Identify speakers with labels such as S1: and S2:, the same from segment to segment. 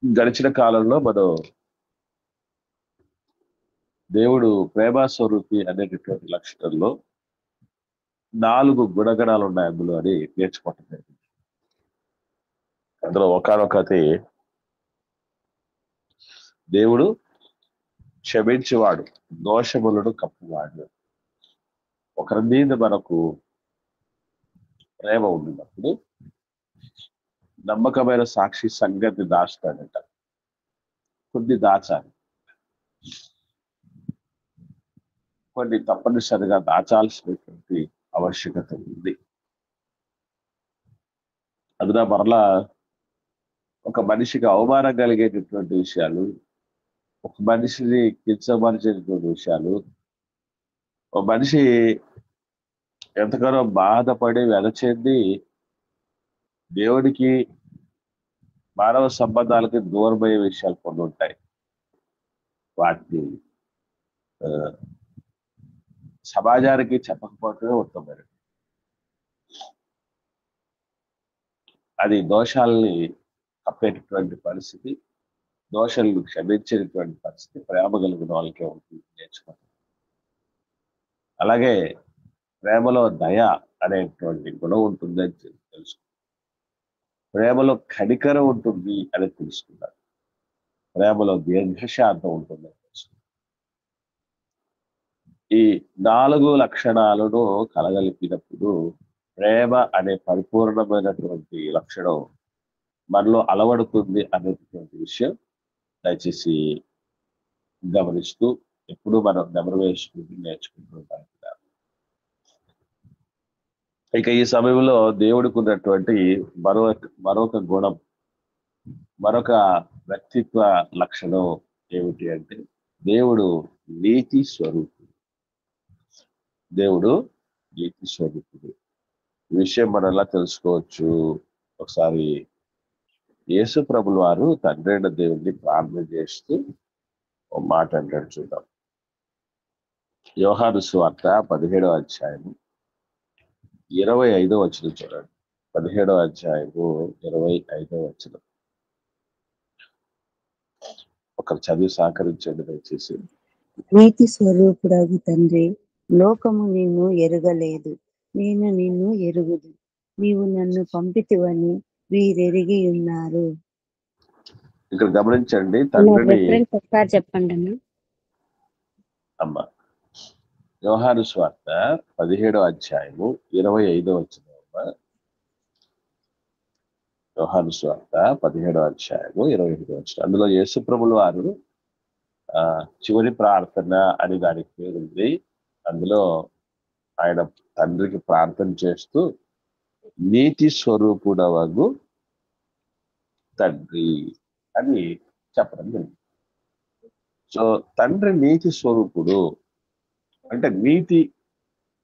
S1: గడిచిన కాలంలో మనం దేవుడు ప్రేమ స్వరూపి అనేటటువంటి లక్షణంలో 4 గుణగణాలు ఉన్నాయి అందులో అని నేర్చుకోవటం జరిగింది. అందులో ఒకనొకటి దేవుడు క్షమించేవాడు, దోషములను కప్పువాడు. ఒకరి మీద మనకు ప్రేమ ఉండినప్పుడు నమ్మకమైన సాక్షి సంగతి దాస్తాడంట. కొన్ని దాచాలి, కొన్ని తప్పనిసరిగా దాచాల్సినటువంటి ఆవశ్యకత ఉంది. అందులో మరలా ఒక మనిషికి అవమానం కలిగేటటువంటి విషయాలు, ఒక మనిషిని కించపరిచేటటువంటి విషయాలు, ఒక మనిషి ఎంతగానో బాధపడి వెదచెంది దేవుడికి మానవ సంబంధాలకి దూరమయ్యే విషయాలు కొన్ని ఉంటాయి. వాటిని సమాజానికి చెప్పకపోవటమే ఉత్తమమైనది. అది దోషాలని కప్పేటటువంటి పరిస్థితి, దోషాలను క్షమించేటటువంటి పరిస్థితి ప్రేమ కలిగిన వాళ్ళకే ఉంటుంది, నేర్చుకుంటాం. అలాగే ప్రేమలో దయ అనేటువంటి గుణం ఉంటుందని తెలుసు, ప్రేమలో కనికరం ఉంటుంది అని తెలుసుకున్నారు, ప్రేమలో దీర్ఘశాంతం ఉంటుందని తెలుసుకున్నారు. ఈ 4 లక్షణాలను కలగలిపినప్పుడు ప్రేమ అనే పరిపూర్ణమైనటువంటి లక్షణం మనలో అలవడుతుంది అనేటటువంటి విషయం దయచేసి గమనిస్తూ ఎప్పుడు మనం నెమరు వేసుకుంటూ నేర్చుకుంటూ ఉంటాం. ఇక ఈ సమయంలో దేవుడికి ఉన్నటువంటి మరొక గుణం, మరొక వ్యక్తిత్వ లక్షణం ఏమిటి అంటే దేవుడు నీతి స్వరూపుడు. దేవుడు నీతి స్వరూపుడు. ఈ విషయం మనం ఎలా తెలుసుకోవచ్చు? ఒకసారి యేసు ప్రభుల వారు తండ్రి అయిన దేవుడిని ప్రార్థన చేస్తూ ఒక మాట అంటాడు, చూద్దాం. యోహాను సువార్త 17వ అధ్యాయము 25వ వచనం చూడండి. 17వ అధ్యాయము 25వ వచనం. ఒకరు చదివి సహకరించండి దయచేసి.
S2: నీతి స్వరూపుడగు తండ్రి, లోకము నిన్ను ఎరుగలేదు, నేను నిన్ను ఎరుగుదు. నీవు నన్ను పంపితివని వీరెరిగి ఉన్నారు.
S1: ఇక్కడ గమనించండి, తండ్రిని
S2: చెప్పండి
S1: అమ్మ. యోహాను సువార్త 17వ అధ్యాయము 25వ వచనం. యోహాను సువార్త 17వ అధ్యాయము 25వ వచనం. అందులో యేసు ప్రభుల వారు చివరి ప్రార్థన అని దానికి పేరుంది. అందులో ఆయన తండ్రికి ప్రార్థన చేస్తూ నీతి స్వరూపుడవగు తండ్రి అని చెప్పడం జరిగింది. సో తండ్రి నీతి స్వరూపుడు అంటే నీతి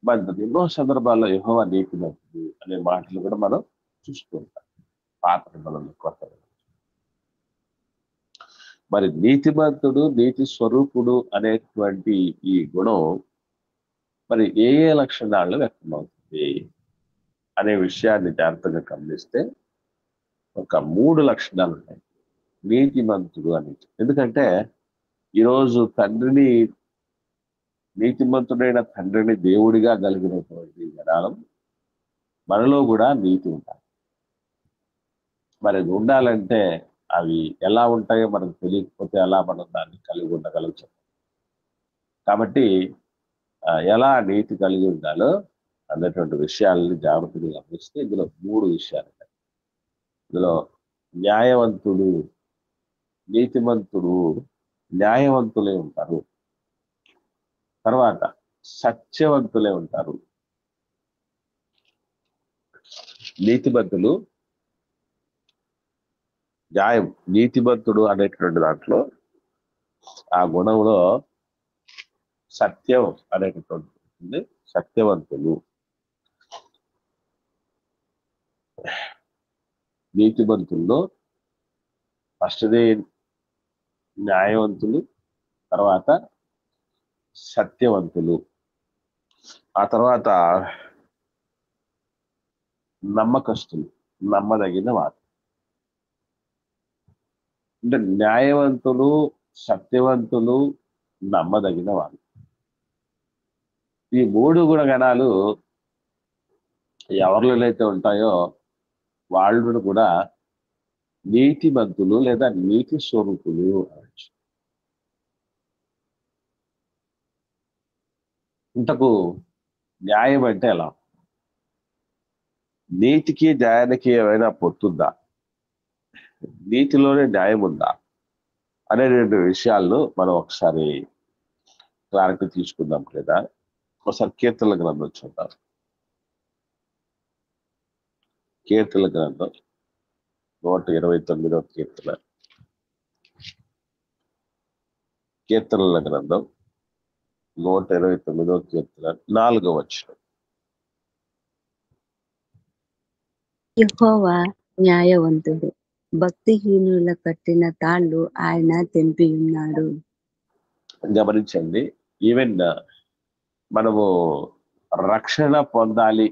S1: మంతుడు. ఎన్నో సందర్భాల్లో యెహోవా నీతి మంతుడు అనే మాటలు కూడా మనం చూస్తూ ఉంటాం పాత నిబంధనలో, కొత్త. మరి నీతిమంతుడు, నీతి స్వరూపుడు అనేటువంటి ఈ గుణం మరి ఏ ఏ లక్షణాల్లో వ్యక్తమవుతుంది అనే విషయాన్ని జాగ్రత్తగా గమనిస్తే ఒక 3 లక్షణాలు ఉంటాయి నీతిమంతుడు అనేది. ఎందుకంటే ఈరోజు నీతిమంతుడైన తండ్రిని దేవుడిగా కలిగినటువంటి జనాలం మనలో కూడా నీతి ఉంటాయి. మరి అది ఉండాలంటే అవి ఎలా ఉంటాయో మనకు తెలియకపోతే ఎలా మనం దాన్ని కలిగి ఉండగలుగుతాం. కాబట్టి ఎలా నీతి కలిగి ఉండాలో అన్నటువంటి విషయాలని జాగ్రత్తగా గమనిస్తే ఇందులో 3 విషయాలు ఉంటాయి. ఇందులో న్యాయవంతుడు, నీతిమంతుడు, న్యాయవంతులే ఉంటారు. తర్వాత సత్యవంతులే ఉంటారు. నీతిమంతులు, న్యాయం, నీతిమంతుడు అనేటువంటి దాంట్లో ఆ గుణంలో సత్యం అనేటటువంటి సత్యవంతులు. నీతిమంతుల్లో ఫస్ట్ది న్యాయవంతులు, తర్వాత సత్యవంతులు, ఆ తర్వాత నమ్మకస్తులు, నమ్మదగిన వారు. అంటే న్యాయవంతులు, సత్యవంతులు, నమ్మదగిన వాళ్ళు. ఈ 3 గుణగణాలు ఎవరిలో అయితే ఉంటాయో వాళ్ళు కూడా నీతిమంతులు లేదా నీతి స్వరూపులు అనొచ్చు. ఇంతకు న్యాయం అంటే ఎలా? నీతికి న్యాయానికి ఏమైనా పొత్తుందా? నీతిలోనే న్యాయం ఉందా? అనే 2 విషయాలను మనం ఒకసారి క్లారిటీ తీసుకుందాం లేదా ఒకసారి కీర్తనల గ్రంథం చూద్దాం. కీర్తనల గ్రంథం 129వ కీర్తన. కీర్తనల గ్రంథం 129వ కీర్తన 4వ వచనం.
S2: యెహోవా న్యాయవంతుడు, భక్తిహీనుల కట్టిన తాళ్ళు ఆయన తెంపి ఉన్నాడు.
S1: గమనించండి, ఈవెన్ మనము రక్షణ పొందాలి,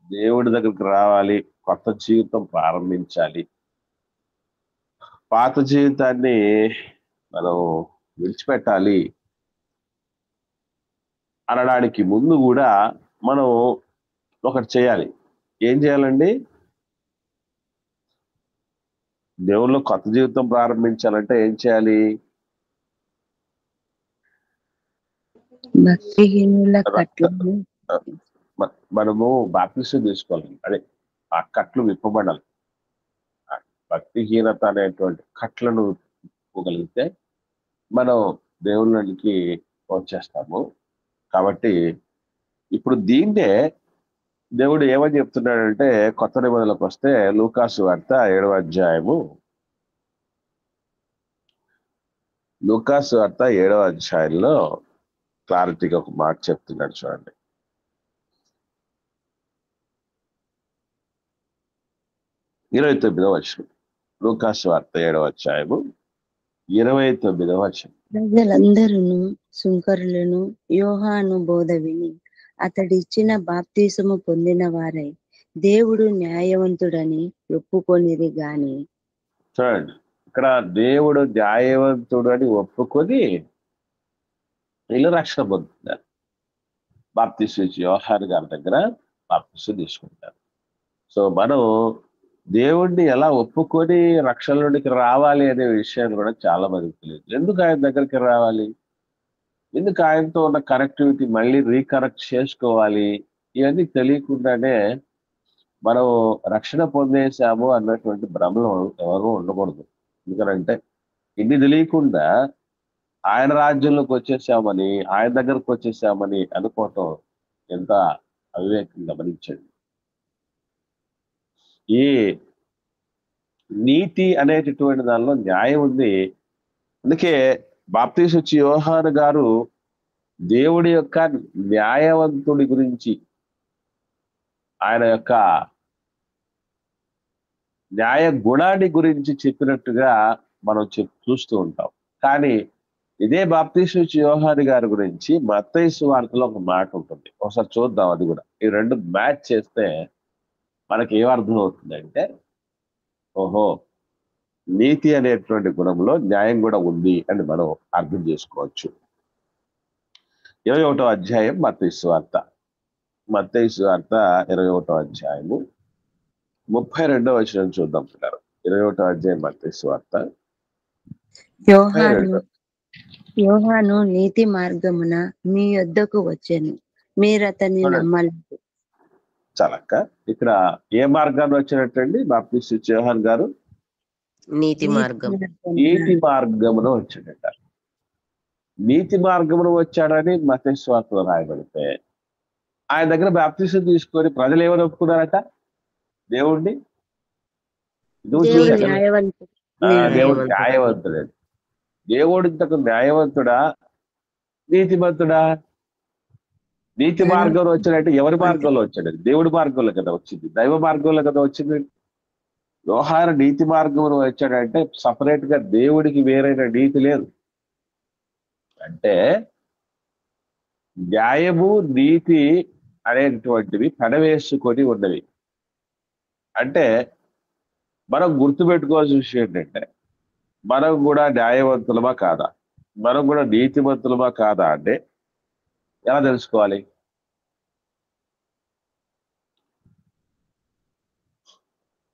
S1: దేవుడి దగ్గరికి రావాలి, కొత్త జీవితం ప్రారంభించాలి, పాత జీవితాన్ని మనం విడిచిపెట్టాలి అనడానికి ముందు కూడా మనం ఒకటి చేయాలి. ఏం చేయాలండి? దేవుళ్ళు కొత్త జీవితం ప్రారంభించాలంటే ఏం చేయాలి?
S2: భక్తిహీనుల కట్లను
S1: మనము బాప్తిసం తీసుకోవాలి. అదే ఆ కట్లు విప్పబడాలి. ఆ భక్తిహీనత అనేటువంటి కట్లను విప్పుకోగలిగితే మనం దేవుళ్ళకి వచ్చేస్తాము. కాబట్టి ఇప్పుడు దీన్నే దేవుడు ఏమని చెప్తున్నాడంటే కొత్త నిబంధనలకు వస్తే లూకాసు వార్త 7వ అధ్యాయము, లూకాసు వార్త 7వ అధ్యాయంలో క్లారిటీగా ఒక మాట చెప్తున్నాడు చూడండి. 29వ వచనం. లూకాసు వార్త 7వ అధ్యాయము 29వ వచనం.
S2: ప్రజలందరూ సుంకరులను యోహాను బోధ విని అతడిచ్చిన బాప్తిసము పొందిన వారై దేవుడు న్యాయవంతుడని ఒప్పుకొనిరి గాని.
S1: చూడండి, ఇక్కడ దేవుడు న్యాయవంతుడు అని ఒప్పుకొని వీళ్ళు రక్షణ పొందుతున్నారు. బాప్తిసం ఇచ్చి యోహాను గారి దగ్గర బాప్తిసం తీసుకుంటారు. సో మనం దేవుణ్ణి ఎలా ఒప్పుకొని రక్షణలోనికి రావాలి అనే విషయాన్ని కూడా చాలా మందికి తెలియదు. ఎందుకు ఆయన దగ్గరికి రావాలి, ఎందుకు ఆయనతో ఉన్న కనెక్టివిటీ మళ్ళీ రీకనెక్ట్ చేసుకోవాలి, ఇవన్నీ తెలియకుండానే మనం రక్షణ పొందేశాము అన్నటువంటి భ్రమలో ఎవరు ఉండకూడదు. ఎందుకంటే ఇన్ని తెలియకుండా ఆయన రాజ్యంలోకి వచ్చేసామని, ఆయన దగ్గరకు వచ్చేసామని అనుకోవటం ఎంత అవివేకం గమనించండి. ఈ నీతి అనేటటువంటి దానిలో న్యాయం ఉంది. అందుకే బాప్తీసు ఇచ్చి యోహాను గారు దేవుడి యొక్క న్యాయవంతుడి గురించి, ఆయన యొక్క న్యాయ గుణాన్ని గురించి చెప్పినట్టుగా మనం చూస్తూ ఉంటాం. కానీ ఇదే బాప్తీసు ఇచ్చి యోహాను గారి గురించి మత్తయి సువార్తలో ఒక మాట ఉంటుంది. ఒకసారి చూద్దాం. అది కూడా ఈ 2 మ్యాచ్ చేస్తే మనకి ఏమర్థం అవుతుందంటే, ఓహో, నీతి అనేటువంటి గుణంలో న్యాయం కూడా ఉంది అని మనం అర్థం చేసుకోవచ్చు. 21వ అధ్యాయం మత్తయి సువార్త. మత్తయి సువార్త 21వ అధ్యాయము 32వ వచనం చూద్దాం పిల్లలు. 21వ అధ్యాయం మత్తయి సువార్త.
S2: యోహాను నీతి మార్గమున మీ యొద్దకు వచ్చెను, మీరు అతన్ని నమ్మలేదు.
S1: చాలక్క, ఇక్కడ ఏ మార్గాన్ని వచ్చినట్టండి బాప్తీసు ఇచ్చి యోహాను గారు?
S3: నీతి మార్గం.
S1: నీతి మార్గమున వచ్చాడట. నీతి మార్గమును వచ్చాడని మత్తయి సువార్తలో రాయబడితే ఆయన దగ్గర బాప్తిసం తీసుకొని ప్రజలు ఏమని ఒప్పుకున్నారట? దేవుడు న్యాయవంతుడు. దేవుడు ఇంతకు న్యాయవంతుడా, నీతిమంతుడా? నీతి మార్గంలో వచ్చాడంటే ఎవరి మార్గంలో వచ్చాడు? దేవుడి మార్గంలో కదా వచ్చింది, దైవ మార్గంలో కదా వచ్చింది. యోహాను నీతి మార్గంలో వచ్చాడంటే సపరేట్ గా దేవుడికి వేరైన నీతి లేదు. అంటే న్యాయము నీతి అనేటువంటివి పెనవేసుకొని ఉన్నవి. అంటే మనం గుర్తుపెట్టుకోవాల్సిన విషయం ఏంటంటే, మనం కూడా న్యాయవంతులమా కాదా, మనం కూడా నీతివంతులమా కాదా అంటే ఎలా తెలుసుకోవాలి?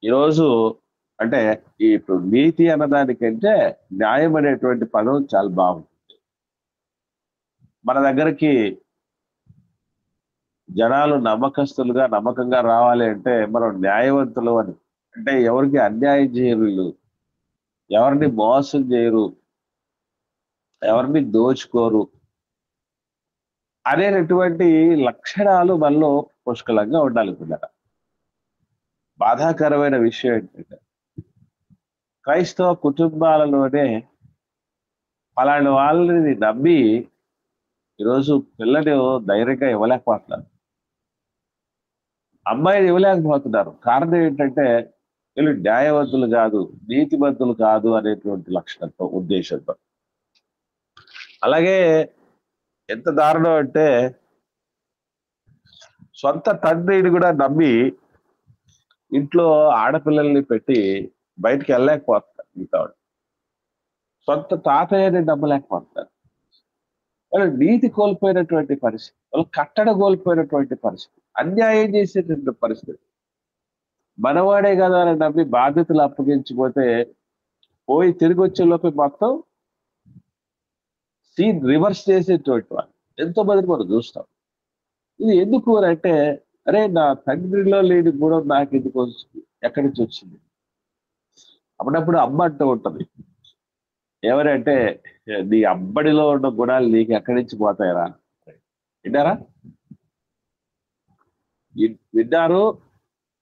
S1: ఈరోజు అంటే ఇప్పుడు నీతి అన్నదానికంటే న్యాయం అనేటువంటి పదం చాలా బాగుంది. మన దగ్గరికి జనాలు నమ్మకంగా రావాలి అంటే మనం న్యాయవంతులు అని, అంటే ఎవరికి అన్యాయం చేయరు, ఎవరిని మోసం చేయరు, ఎవరిని దోచుకోరు అనేటటువంటి లక్షణాలు మనలో పుష్కలంగా ఉండాలి పిల్లల. బాధాకరమైన విషయం ఏంటంటే క్రైస్తవ కుటుంబాలలోనే అలాంటి వాళ్ళని నమ్మి ఈరోజు పిల్లని ధైర్యంగా ఇవ్వలేకపోతున్నారు, అమ్మాయిని ఇవ్వలేకపోతున్నారు. కారణం ఏంటంటే వీళ్ళు న్యాయవంతులు కాదు, నీతివంతులు కాదు అనేటువంటి లక్షణంతో, ఉద్దేశంతో. అలాగే ఎంత దారుణం అంటే సొంత తండ్రిని కూడా నమ్మి ఇంట్లో ఆడపిల్లల్ని పెట్టి బయటికి వెళ్ళలేకపోతున్నారు మిగతా వాళ్ళు. సొంత తాతయ్యని నమ్మలేకపోతున్నారు. వాళ్ళు నీతి కోల్పోయినటువంటి పరిస్థితి, వాళ్ళు కట్టడ కోల్పోయినటువంటి పరిస్థితి, అన్యాయం చేసేటువంటి పరిస్థితి. మనవాడే కదా అని నమ్మి బాధ్యతలు అప్పగించిపోతే పోయి తిరిగి వచ్చే లోపే మొత్తం సీన్ రివర్స్ చేసేటువంటి వాళ్ళు ఎంతో మంది మనం చూస్తాం. ఇది ఎందుకు అని అంటే, అరే నా తండ్రిలో లేని గుణం నాకు ఎందుకు వచ్చింది, ఎక్కడి నుంచి వచ్చింది? అప్పుడప్పుడు అమ్మ అంటూ ఉంటది, ఎవరంటే నీ అబ్బడిలో ఉన్న గుణాలు నీకు ఎక్కడి నుంచి పోతాయరా? విన్నారా? విన్నారు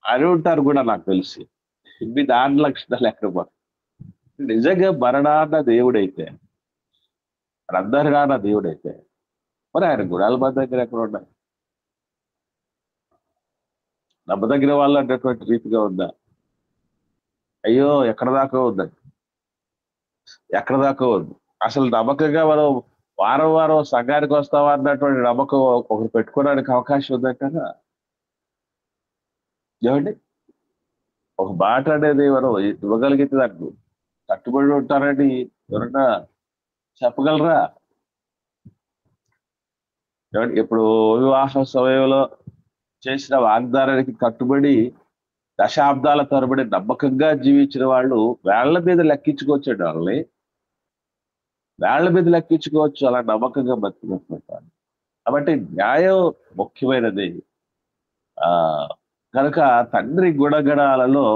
S1: అని ఉంటారు కూడా నాకు తెలిసి. మీ నాన్న లక్షణాలు ఎక్కడ పోతాయి? నిజంగా మరణాన్న దేవుడైతే, అందరి నాన్న దేవుడైతే మరి ఆయన గుణాలు మన దగ్గర ఎక్కడ ఉన్నాయి? నమ్మదగిన వాళ్ళు అన్నటువంటి రీతిగా ఉందా? అయ్యో ఎక్కడ దాకా ఉందండి, ఎక్కడ దాకా ఉంది. అసలు నమ్మకంగా మనం వారం వారం సంఘానికి వస్తావా అన్నటువంటి నమ్మకం ఒకరు పెట్టుకోవడానికి అవకాశం ఉందంటారా? ఏమండి, ఒక మాట అనేది మనం ఇవ్వగలిగితే దానికి కట్టుబడి ఉంటారని ఎవరన్నా చెప్పగలరా? ఏమండి, ఇప్పుడు వివాహ సమయంలో చేసిన వాగ్దానానికి కట్టుబడి దశాబ్దాల తరబడి నమ్మకంగా జీవించిన వాళ్ళు వేళ్ల మీద లెక్కించుకోవచ్చండి. వాళ్ళని వేళ్ల మీద లెక్కించుకోవచ్చు అలా నమ్మకంగా బతికినట్టు. కాబట్టి న్యాయం ముఖ్యమైనది. ఆ కనుక తండ్రి గుణగణాలలో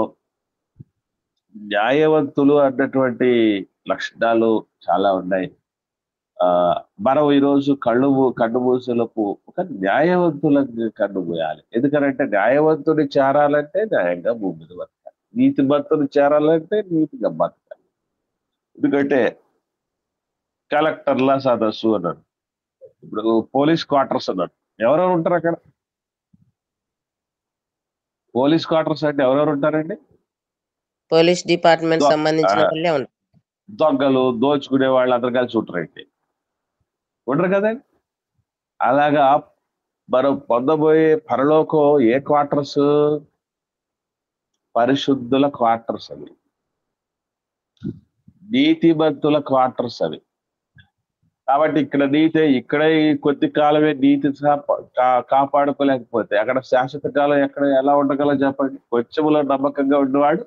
S1: న్యాయవంతులు అన్నటువంటి లక్షణాలు చాలా ఉన్నాయి. మనం ఈరోజు కన్ను మూసేలోపు ఒక న్యాయవంతులకు కన్ను మూయాలి. ఎందుకంటే న్యాయవంతుని చేరాలంటే న్యాయంగా భూమి మీద బతకాలి, నీతిమంతుని చేరాలంటే నీతిగా బతకాలి. ఎందుకంటే కలెక్టర్ల సదస్సు అన్నాడు, ఇప్పుడు పోలీస్ క్వార్టర్స్ అన్నాడు, ఎవరెవరు ఉంటారు అక్కడ? పోలీస్ క్వార్టర్స్ అంటే ఎవరెవరు ఉంటారండి?
S3: పోలీస్ డిపార్ట్మెంట్ సంబంధించిన వాళ్ళే ఉంటారు.
S1: దొంగలు, దోచుకునే వాళ్ళు అందరు కలిసి ఉంటారండి, ఉండరు కదండి. అలాగా మనం పొందబోయే పరలోకం ఏ క్వార్టర్స్? పరిశుద్ధుల క్వార్టర్స్ అవి, నీతిమంతుల క్వార్టర్స్ అవి. కాబట్టి ఇక్కడ ఇక్కడే ఈ కొద్ది కాలమే నీతి కాపాడుకోలేకపోతే అక్కడ శాశ్వత కాలం ఎక్కడ ఎలా ఉండగలం చెప్పండి? కొంచెంలో నమ్మకంగా ఉన్నవాడు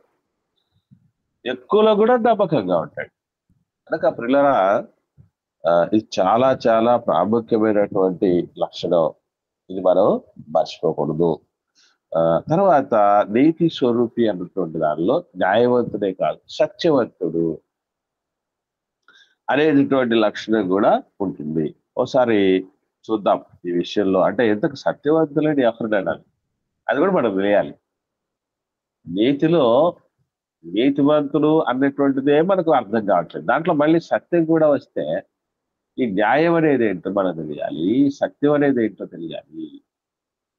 S1: ఎక్కువలో కూడా నమ్మకంగా ఉంటాడు. కనుక ప్రియులారా, ఇది చాలా చాలా ప్రాముఖ్యమైనటువంటి లక్షణం, ఇది మనం మర్చిపోకూడదు. తర్వాత నీతి స్వరూపి అన్నటువంటి దానిలో న్యాయవంతుడే కాదు, సత్యవంతుడు అనేటటువంటి లక్షణం కూడా ఉంటుంది. ఒకసారి చూద్దాం ఈ విషయంలో. అంటే ఎంతకు సత్యవంతులని ఎవరినైనా అది కూడా మనం వేయాలి. నీతిలో నీతివంతుడు అన్నటువంటిదే మనకు అర్థం కావట్లేదు. దాంట్లో మళ్ళీ సత్యం కూడా వస్తే ఈ న్యాయం అనేది ఏంటో మనం తెలియాలి, సత్యం అనేది ఏంటో తెలియాలి.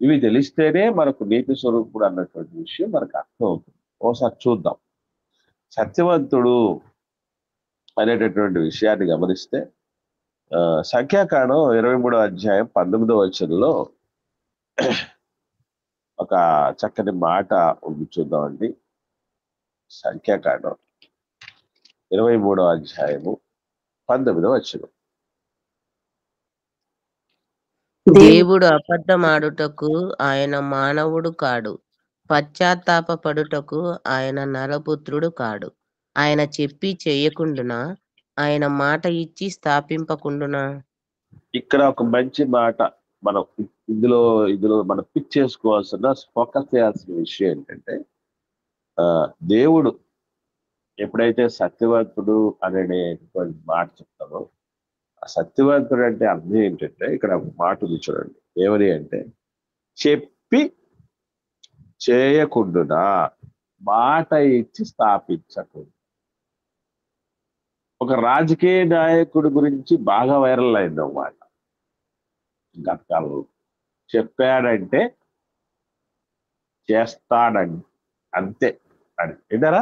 S1: ఇవి తెలిస్తేనే మనకు నీతి స్వరూపుడు అన్నటువంటి విషయం మనకు అర్థం అవుతుంది. ఒకసారి చూద్దాం. సత్యవంతుడు అనేటటువంటి విషయాన్ని గమనిస్తే సంఖ్యాకాండం 23వ అధ్యాయం 19వ వచనంలో ఒక చక్కని మాట ఉంది, చూద్దామండి. సంఖ్యాకాండం 23వ అధ్యాయము 19వ వచనం.
S3: దేవుడు అబద్ధమాడుటకు ఆయన మానవుడు కాడు, పశ్చాత్తాపపడుటకు ఆయన నరపుత్రుడు కాడు. ఆయన చెప్పి చేయకుండునా, ఆయన మాట ఇచ్చి స్థాపింపకుండునా.
S1: ఇక్కడ ఒక మంచి మాట మనం ఇందులో ఇందులో మనం పిక్ చేసుకోవాల్సిన, ఫోకస్ చేయాల్సిన విషయం ఏంటంటే, దేవుడు ఎప్పుడైతే సత్యవంతుడు అనేటువంటి మాట చెప్తామో, ఆ సత్యవంతుడు అంటే అర్థం ఏంటంటే, ఇక్కడ ఒక మాట ఉంది చూడండి, ఏమని అంటే చెప్పి చేయకుండునా, మాట ఇచ్చి స్థాపించకుండా. ఒక రాజకీయ నాయకుడి గురించి బాగా వైరల్ అయింది అన్నమాట గత కాలంలో. చెప్పాడంటే చేస్తాడండి, అంతే అని. విన్నారా?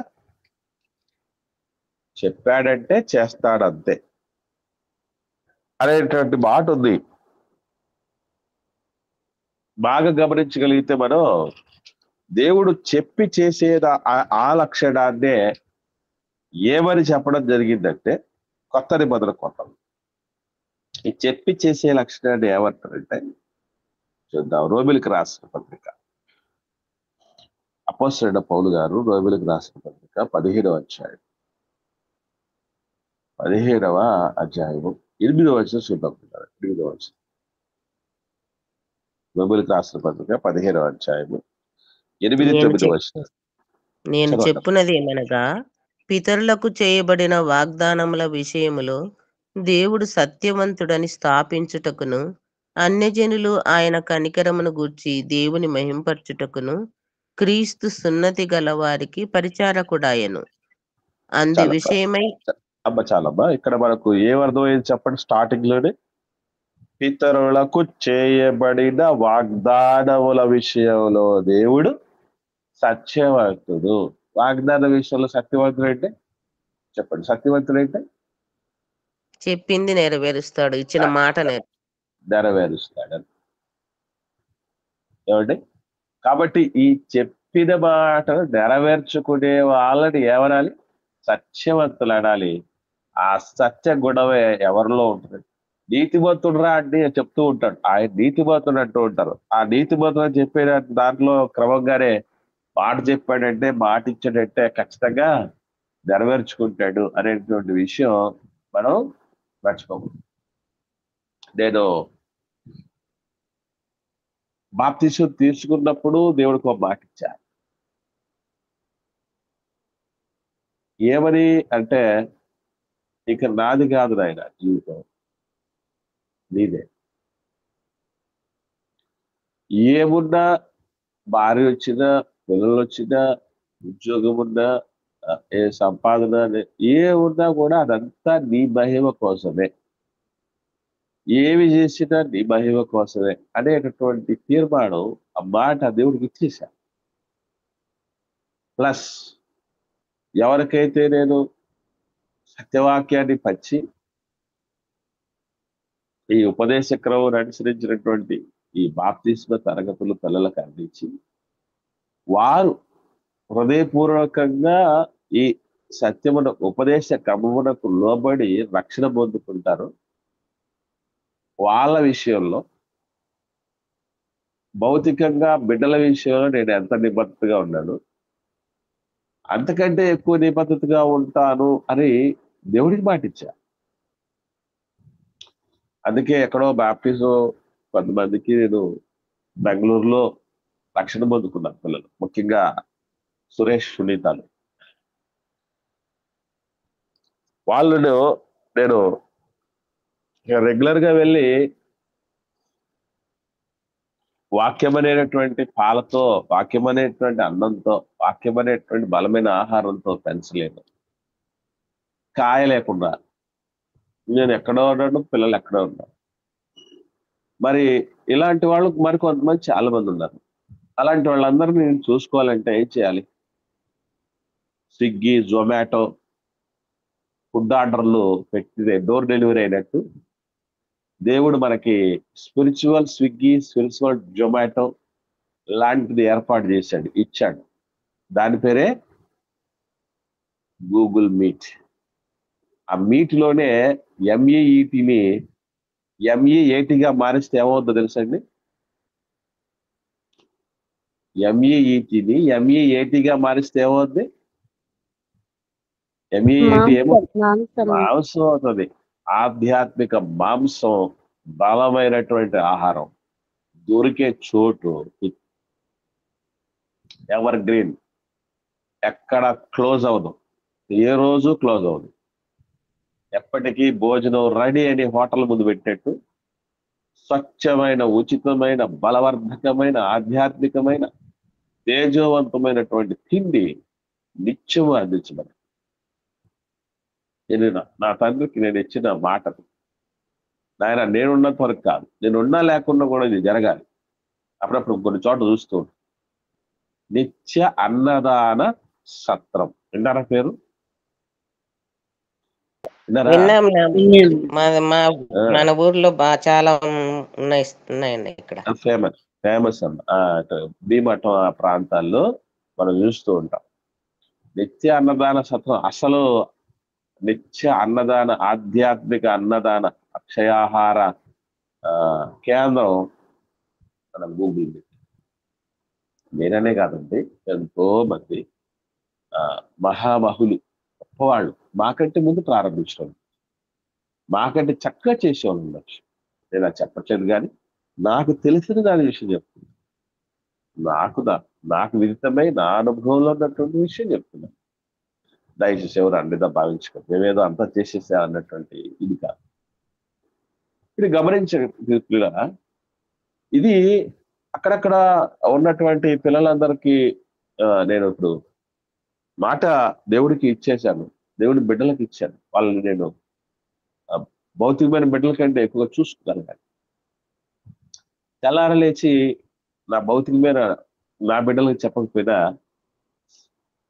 S1: చెప్పాడంటే చేస్తాడంతే అనేటువంటి మాట ఉంది. బాగా గమనించగలిగితే మనం దేవుడు చెప్పి చేసేది ఆ లక్షణాన్నే ఏమని చెప్పడం జరిగిందంటే, కొత్త నిబంధన కొత్త ఈ చెప్పి చేసే లక్షణాన్ని ఏమంటారంటే, చూద్దాం. రోమిలికి రాసిన పత్రిక, అపోస్తలుడైన పౌలు గారు రోమిలికి రాసిన పత్రిక 15వ అధ్యాయం 15వ అధ్యాయము 8వ వచనం చూద్దాం. 8వ వచనం, రోమిలికి రాసిన పత్రిక 15వ అధ్యాయము 8-9 వచనం.
S3: నేను
S1: చదవండి.
S3: చెప్పున్నది ఏమనగా, పితరులకు చేయబడిన వాగ్దానముల విషయములో దేవుడు సత్యవంతుడని స్థాపించుటకును, అన్యజనులు ఆయన కనికరమును గూర్చి దేవుని మహింపరచుటకును క్రీస్తు సున్నతి గల వారికి పరిచారకుడాయను. అందు
S1: చాలా
S3: విషయమై
S1: చాలమ్మా. ఇక్కడ మనకు ఏమర్థమైంది చెప్పండి? స్టార్టింగ్ లోనే పితరులకు చేయబడిన వాగ్దానముల విషయంలో దేవుడు సత్యవంతుడు. వాగ్దాన విషయంలో సత్యవంతుడు అంటే చెప్పండి, సత్యవంతుడు అంటే
S3: చెప్పింది నెరవేరుస్తాడు, ఇచ్చిన మాట
S1: నెరవేరుస్తాడు. ఏమండి? కాబట్టి ఈ చెప్పిన మాటను నెరవేర్చుకునే వాళ్ళని ఏమనాలి? సత్యవంతులు అనాలి. ఆ సత్య గుణమే ఎవరిలో ఉంటుంది? నీతిమంతుడు రా అని చెప్తూ ఉంటాడు, ఆయన నీతిమంతుడు అంటూ ఉంటారు. ఆ నీతిమంతుడు అని చెప్పే దాంట్లో క్రమంగానే మాట చెప్పాడంటే, మాట ఇచ్చాడంటే ఖచ్చితంగా నెరవేర్చుకుంటాడు అనేటువంటి విషయం మనం మర్చిపోము. నేను బాప్తిసం తీసుకున్నప్పుడు దేవుడికి ఒక మాట ఇచ్చా. ఏమని అంటే, ఇక నాది కాదు నాయన జీవితం, నీదే. ఏమున్నా, భార్య వచ్చినా, పిల్లలు వచ్చినా, ఉద్యోగం ఉన్నా, ఏ సంపాదన ఏమున్నా కూడా అదంతా నీ మహిమ కోసమే, ఏమి చేసినా నీ మహిమ కోసమే అనేటటువంటి తీర్మానం ఆ మాట దేవుడికి ఇచ్చేశా. ప్లస్ ఎవరికైతే నేను సత్యవాక్యాన్ని పంచి ఈ ఉపదేశ క్రమం అనుసరించినటువంటి ఈ బాప్తిస్మ తరగతులు పిల్లలకు అందించి, వారు హృదయపూర్వకంగా ఈ సత్యమున ఉపదేశ క్రమమునకు లోబడి రక్షణ పొందుకుంటారు. వాళ్ళ విషయంలో, భౌతికంగా బిడ్డల విషయంలో నేను ఎంత నిబద్ధతగా ఉన్నాను, అంతకంటే ఎక్కువ నిబద్ధతగా ఉంటాను అని దేవుడికి మాటిచ్చా. అందుకే ఎక్కడో బాప్టిజం కొంతమందికి నేను బెంగళూరులో రక్షణ పొందుకున్నాను పిల్లలు, ముఖ్యంగా సురేష్, సునీతాలు. వాళ్ళను నేను రెగ్యులర్ గా వెళ్ళి వాక్యం అనేటువంటి పాలతో, వాక్యం అనేటువంటి అన్నంతో, వాక్యం అనేటువంటి బలమైన ఆహారంతో పెంచలేను. కాయ లేకుండా నేను ఎక్కడో ఉన్నాను, పిల్లలు ఎక్కడో ఉన్నారు. మరి ఇలాంటి వాళ్ళు మరి కొంతమంది చాలా మంది ఉన్నారు. అలాంటి వాళ్ళందరినీ నేను చూసుకోవాలంటే ఏం చేయాలి? స్విగ్గీ, జొమాటో ఫుడ్ ఆర్డర్లు పెట్టి డోర్ డెలివరీ అయినట్టు దేవుడు మనకి స్పిరిచువల్ స్విగ్గీ, స్పిరిచువల్ జొమాటో లాంటిది ఏర్పాటు చేశాడు, ఇచ్చాడు. దాని పేరే గూగుల్ మీట్. ఆ మీటిలోనే ఎంఈఈటిని ఎంఈఏటిగా మారిస్తే ఏమవుతుందో తెలుసండి? ఎంఈఈటిని ఎంఈఏటిగా మారిస్తే ఏమవుద్ది? ఎంఈఏటి ఏమో మాంసం అవుతుంది. ఆధ్యాత్మిక మాంసం, బలమైనటువంటి ఆహారం, దొరికే చోటు ఎవర్ గ్రీన్, ఎక్కడ క్లోజ్ అవ్వదు, ఏ రోజు క్లోజ్ అవ్వదు. ఎప్పటికీ భోజనం రెడీ అని హోటల్ ముందు పెట్టినట్టు స్వచ్ఛమైన, ఉచితమైన, బలవర్ధకమైన, ఆధ్యాత్మికమైన, తేజోవంతమైనటువంటి తిండి నిత్యము అందించబడి నేను నా తండ్రికి నేను ఇచ్చిన మాటలు, నాయన నేనున్నంత వరకు కాదు, నేనున్నా లేకున్నా కూడా ఇది జరగాలి. అప్పుడప్పుడు కొన్ని చోట్ల చూస్తూ ఉంటాం. నిత్య అన్నదాన సత్రం విన్నారా పేరు? విన్నారా?
S3: విన్నాం.
S1: ఆ,
S3: మన ఊర్లో చాలా ఉన్నాయండి ఇక్కడ.
S1: ఫేమస్ అన్న భీమఠం ఆ ప్రాంతాల్లో మనం చూస్తూ ఉంటాం. నిత్య అన్నదాన సత్రం, అసలు నిత్య అన్నదాన, ఆధ్యాత్మిక అన్నదాన, అక్షయాహార కేంద్రం మన గూగుల్. నేననే కాదండి, ఎంతో మంది మహామహులు, గొప్పవాళ్ళు మాకంటే ముందు ప్రారంభించడం, మాకంటే చక్కగా చేసేవాళ్ళు ఉండొచ్చు. నేను అది చెప్పట్లేదు, కానీ నాకు తెలిసిన దాని విషయం చెప్తున్నా. నాకు విదితమై నా అనుభవంలో ఉన్నటువంటి విషయం చెప్తున్నాను. దయచేసి ఎవరు అన్నిదా భావించుకో, మేమేదో అంతా చేసేసా అన్నటువంటి ఇది కాదు. ఇది గమనించగా ఇది అక్కడక్కడ ఉన్నటువంటి పిల్లలందరికీ నేను ఇప్పుడు మాట దేవుడికి ఇచ్చేశాను, దేవుడి బిడ్డలకు ఇచ్చాను. వాళ్ళని నేను భౌతికమైన బిడ్డల కంటే ఎక్కువగా చూసుకోగలిగాను. తెల్లార లేచి నా భౌతికమైన నా బిడ్డలకు చెప్పకపోయినా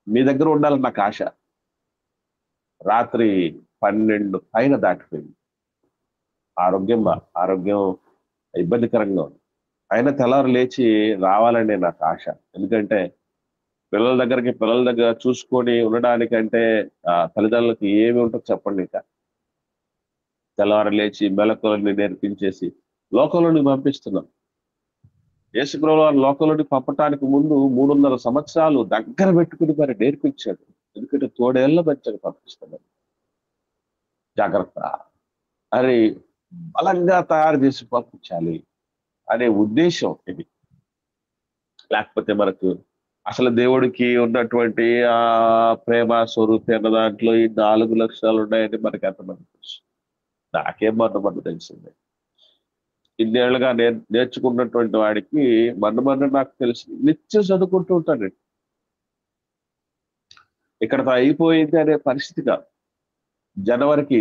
S1: మీ దగ్గర ఉండాలని నాకు ఆశ. రాత్రి 12 పైన దాటిపోయింది. ఆరోగ్యం ఇబ్బందికరంగా ఉంది. అయినా తెల్లారు లేచి రావాలని నాకు ఆశ. ఎందుకంటే పిల్లల దగ్గర చూసుకొని ఉండడానికంటే తల్లిదండ్రులకి ఏమి ఉంటుందో చెప్పండి. ఇక తెల్లవారు లేచి మెలకువలని నేర్పించేసి లోకంలోని పంపిస్తున్నాం. యేసుప్రభువు వారు లోకంలోని పంపటానికి ముందు 300 సంవత్సరాలు దగ్గర పెట్టుకుని మరి నేర్పించాడు. ఎందుకంటే తోడేళ్ల మధ్యకు పంపిస్తున్నాడు. జాగ్రత్త అని బలంగా తయారు చేసి పంపించాలి అనే ఉద్దేశం ఇది. లేకపోతే మనకు అసలు దేవుడికి ఉన్నటువంటి ఆ ప్రేమ స్వరూపి అన్న దాంట్లో ఈ 4 లక్షణాలు ఉన్నాయని మనకి ఎంతమంది తెలుసు? నాకేం మొన్న తెలిసిందే. ఇన్నేళ్లుగా నేర్చుకున్నటువంటి వాడికి మొన్న నాకు తెలిసి నిత్యం చదువుకుంటూ ఉంటాడు. ఇక్కడతో అయిపోయింది అనే పరిస్థితి కాదు. జనవరికి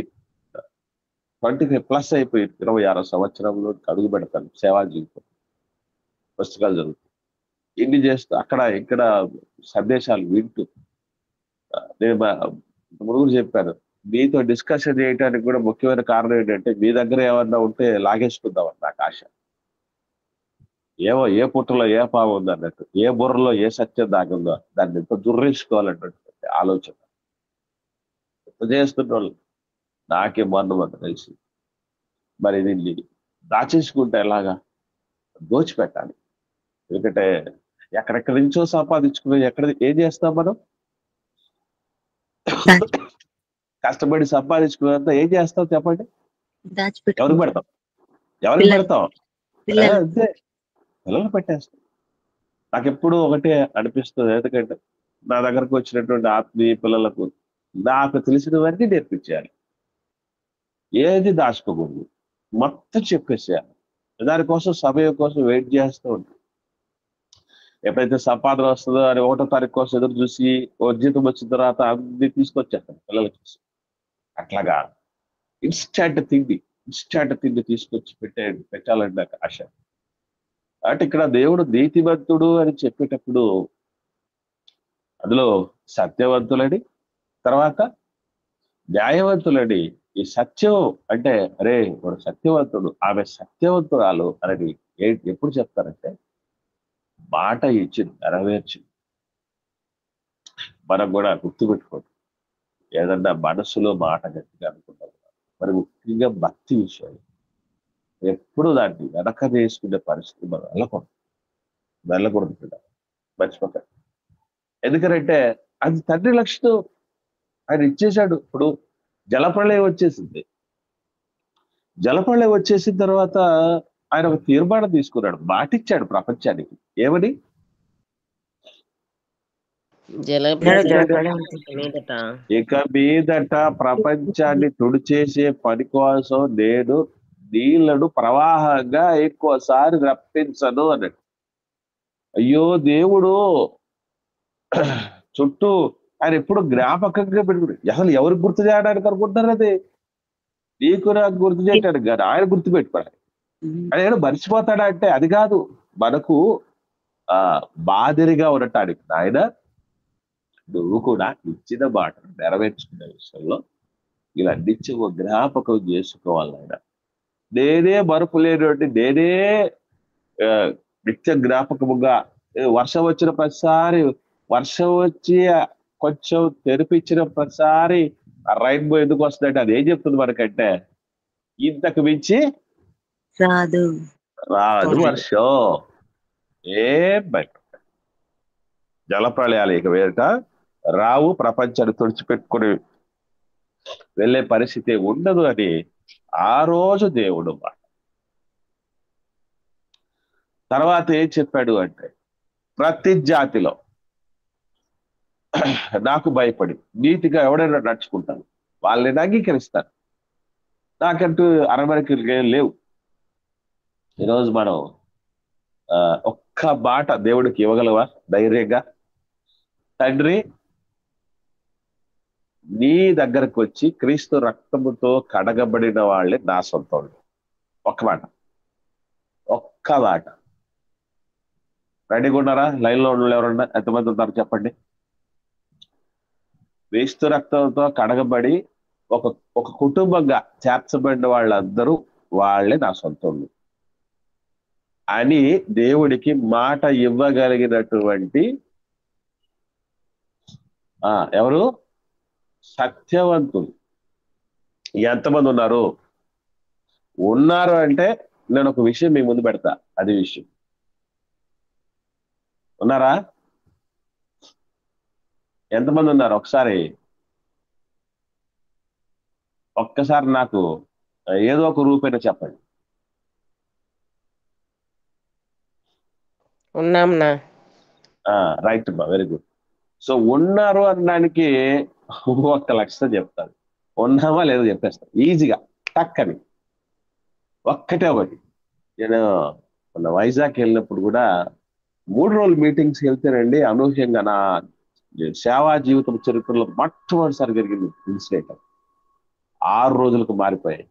S1: 25+ అయిపోయింది. 26వ సంవత్సరంలో అడుగు పెడతాను సేవా జీవితం. పుస్తకాలు చదువుతాను, ఇన్ని చేస్తూ అక్కడ ఇక్కడ సందేశాలు వింటూ. నేను ముందు చెప్పాను, మీతో డిస్కషన్ చేయడానికి కూడా ముఖ్యమైన కారణం ఏంటంటే మీ దగ్గర ఏమన్నా ఉంటే లాగేసుకుందామని నాకు ఆశ. ఏ పుట్టలో ఏ పాము ఉందో అన్నట్టు, ఏ బుర్రలో ఏ సత్యం దాగుందో దాన్ని ఎంత దుర్రేసుకోవాలన్నటువంటి ఆలోచన చేస్తున్న వాళ్ళు నాకే మొన్న తెలిసి. మరి దీన్ని దాచేసుకుంటే ఎలాగా? దోచిపెట్టాలి. ఎందుకంటే ఎక్కడెక్కడి నుంచో సంపాదించుకుని ఏం చేస్తాం మనం? కష్టపడి సంపాదించుకున్నంత ఏం చేస్తాం చెప్పండి? ఎవరికి పెడతాం? అంతే, పిల్లలు పెట్టేస్తాం. నాకు ఎప్పుడు ఒకటే అనిపిస్తుంది. ఎందుకంటే నా దగ్గరకు వచ్చినటువంటి ఆత్మీయ పిల్లలకు నాకు తెలిసినవన్నీ నేర్పించాలి. ఏది దాచుకోకూడదు, మొత్తం చెప్పేసేయాలి. దానికోసం సమయం కోసం వెయిట్ చేస్తూ ఉంటాం. ఎప్పుడైతే సంపాదన వస్తుందో అని 1వ తారీఖు కోసం ఎదురు చూసి జీతం వచ్చిన తర్వాత అన్ని తీసుకొచ్చేస్తాం పిల్లలకి. అట్లాగా ఇన్స్టాంట్ తిండి తీసుకొచ్చి పెట్టాలని నాకు ఆశ. అంటే ఇక్కడ దేవుడు నీతివంతుడు అని చెప్పేటప్పుడు అందులో సత్యవంతులని, తర్వాత న్యాయవంతులని. ఈ సత్యం అంటే అరే వాడు సత్యవంతుడు, ఆమె సత్యవంతురాలు అని ఎప్పుడు చెప్తారంటే మాట ఇచ్చింది, నెరవేర్చింది. మనం కూడా గుర్తుపెట్టుకోండి, ఏదన్నా మనసులో మాట గట్టిగా అనుకుంటాం. మరి ముఖ్యంగా భక్తి విషయాలు ఎప్పుడు దాన్ని వెనక వేసుకునే పరిస్థితి మనం వెళ్ళకూడదు కూడా మర్చిపోకండి. ఎందుకంటే అది తండ్రి లక్షణం. ఆయన ఇచ్చేశాడు. ఇప్పుడు జలప్రళయం వచ్చేసింది. జలప్రళయం వచ్చేసిన తర్వాత ఆయన ఒక తీర్మానం తీసుకున్నాడు, మాటిచ్చాడు ప్రపంచానికి. ఏమని? ఇక మీదట ప్రపంచాన్ని తుడిచేసే పని కోసం నేను నీళ్లను ప్రవాహంగా ఎక్కువసారి రప్పించను అన్నాడు. అయ్యో దేవుడు చుట్టూ ఆయన ఎప్పుడు జ్ఞాపకంగా పెట్టుకుని అసలు ఎవరికి గుర్తు చేయడానికి అనుకుంటున్నారు? అది నీకు నాకు గుర్తు చేయటాడు కాదు, ఆయన గుర్తు పెట్టుకోవాలి. ఆయన మర్చిపోతాడా అంటే అది కాదు, మనకు మాదిరిగా ఉండటానికి. ఆయన నువ్వు కూడా ఇచ్చిన మాటను నెరవేర్చుకునే విషయంలో ఇలా నిత్యము జ్ఞాపకం చేసుకోవాలి. ఆయన నేనే మరుపు లేనటువంటి, నేనే నిత్య జ్ఞాపకముగా. వర్షం వచ్చిన ప్రతిసారి, వర్షం వచ్చి కొంచెం తెరిపించిన ప్రతిసారి ఆ రైన్బో ఎందుకు వస్తుందంటే అది ఏం చెప్తుంది మనకంటే, ఇంతకు మించి రాదు వర్షం. ఏం బయట జలప్రళయాలు ఇక వేట రావు, ప్రపంచాన్ని తుడిచిపెట్టుకుని వెళ్ళే పరిస్థితి ఉండదు అని ఆ రోజు దేవుడు మాట. తర్వాత ఏం చెప్పాడు అంటే, ప్రతి జాతిలో నాకు భయపడి నీతిగా ఎవడైనా నడుచుకుంటాను, వాళ్ళని అంగీకరిస్తాను. నాకంటూ అరమరికలు ఏం లేవు. ఈరోజు మనం ఒక్క మాట దేవుడికి ఇవ్వగలవా ధైర్యంగా? తండ్రి, నీ దగ్గరకు వచ్చి క్రీస్తు రక్తముతో కడగబడిన వాళ్ళే నా సొంతం. ఒక్క మాట, ఒక్క మాట. రెడీగా ఉన్నారా? లైన్లో ఉన్న ఎవరన్నా ఎంతమంది ఉన్నారు చెప్పండి. క్రీస్తు రక్తంతో కడగబడి ఒక కుటుంబంగా చేర్చబడిన వాళ్ళందరూ వాళ్ళే నా సొంతం అని దేవుడికి మాట ఇవ్వగలిగినటువంటి ఎవరు? సత్యవంతులు. ఎంతమంది ఉన్నారు అంటే నేను ఒక విషయం మీ ముందు పెడతా. అది విషయం. ఉన్నారా? ఎంతమంది ఉన్నారు? ఒక్కసారి నాకు ఏదో ఒక రూపేణ చెప్పండి.
S3: ఉన్నాంనా?
S1: రైట్ అమ్మా, వెరీ గుడ్. సో ఉన్నారు అనడానికి 1,00,000 చెప్తాను. ఉన్నామా లేదో చెప్పేస్తాను ఈజీగా టక్కని. ఒక్కటే ఒకటి. నేను మొన్న వైజాగ్ వెళ్ళినప్పుడు కూడా 3 రోజులు మీటింగ్స్ వెళ్తేనండి, అనూహ్యంగా నా సేవా జీవితం చరిత్రలో మొట్టమొదటిసారి జరిగింది ఇన్సిడెంట్. 6 రోజులకు మారిపోయాయి.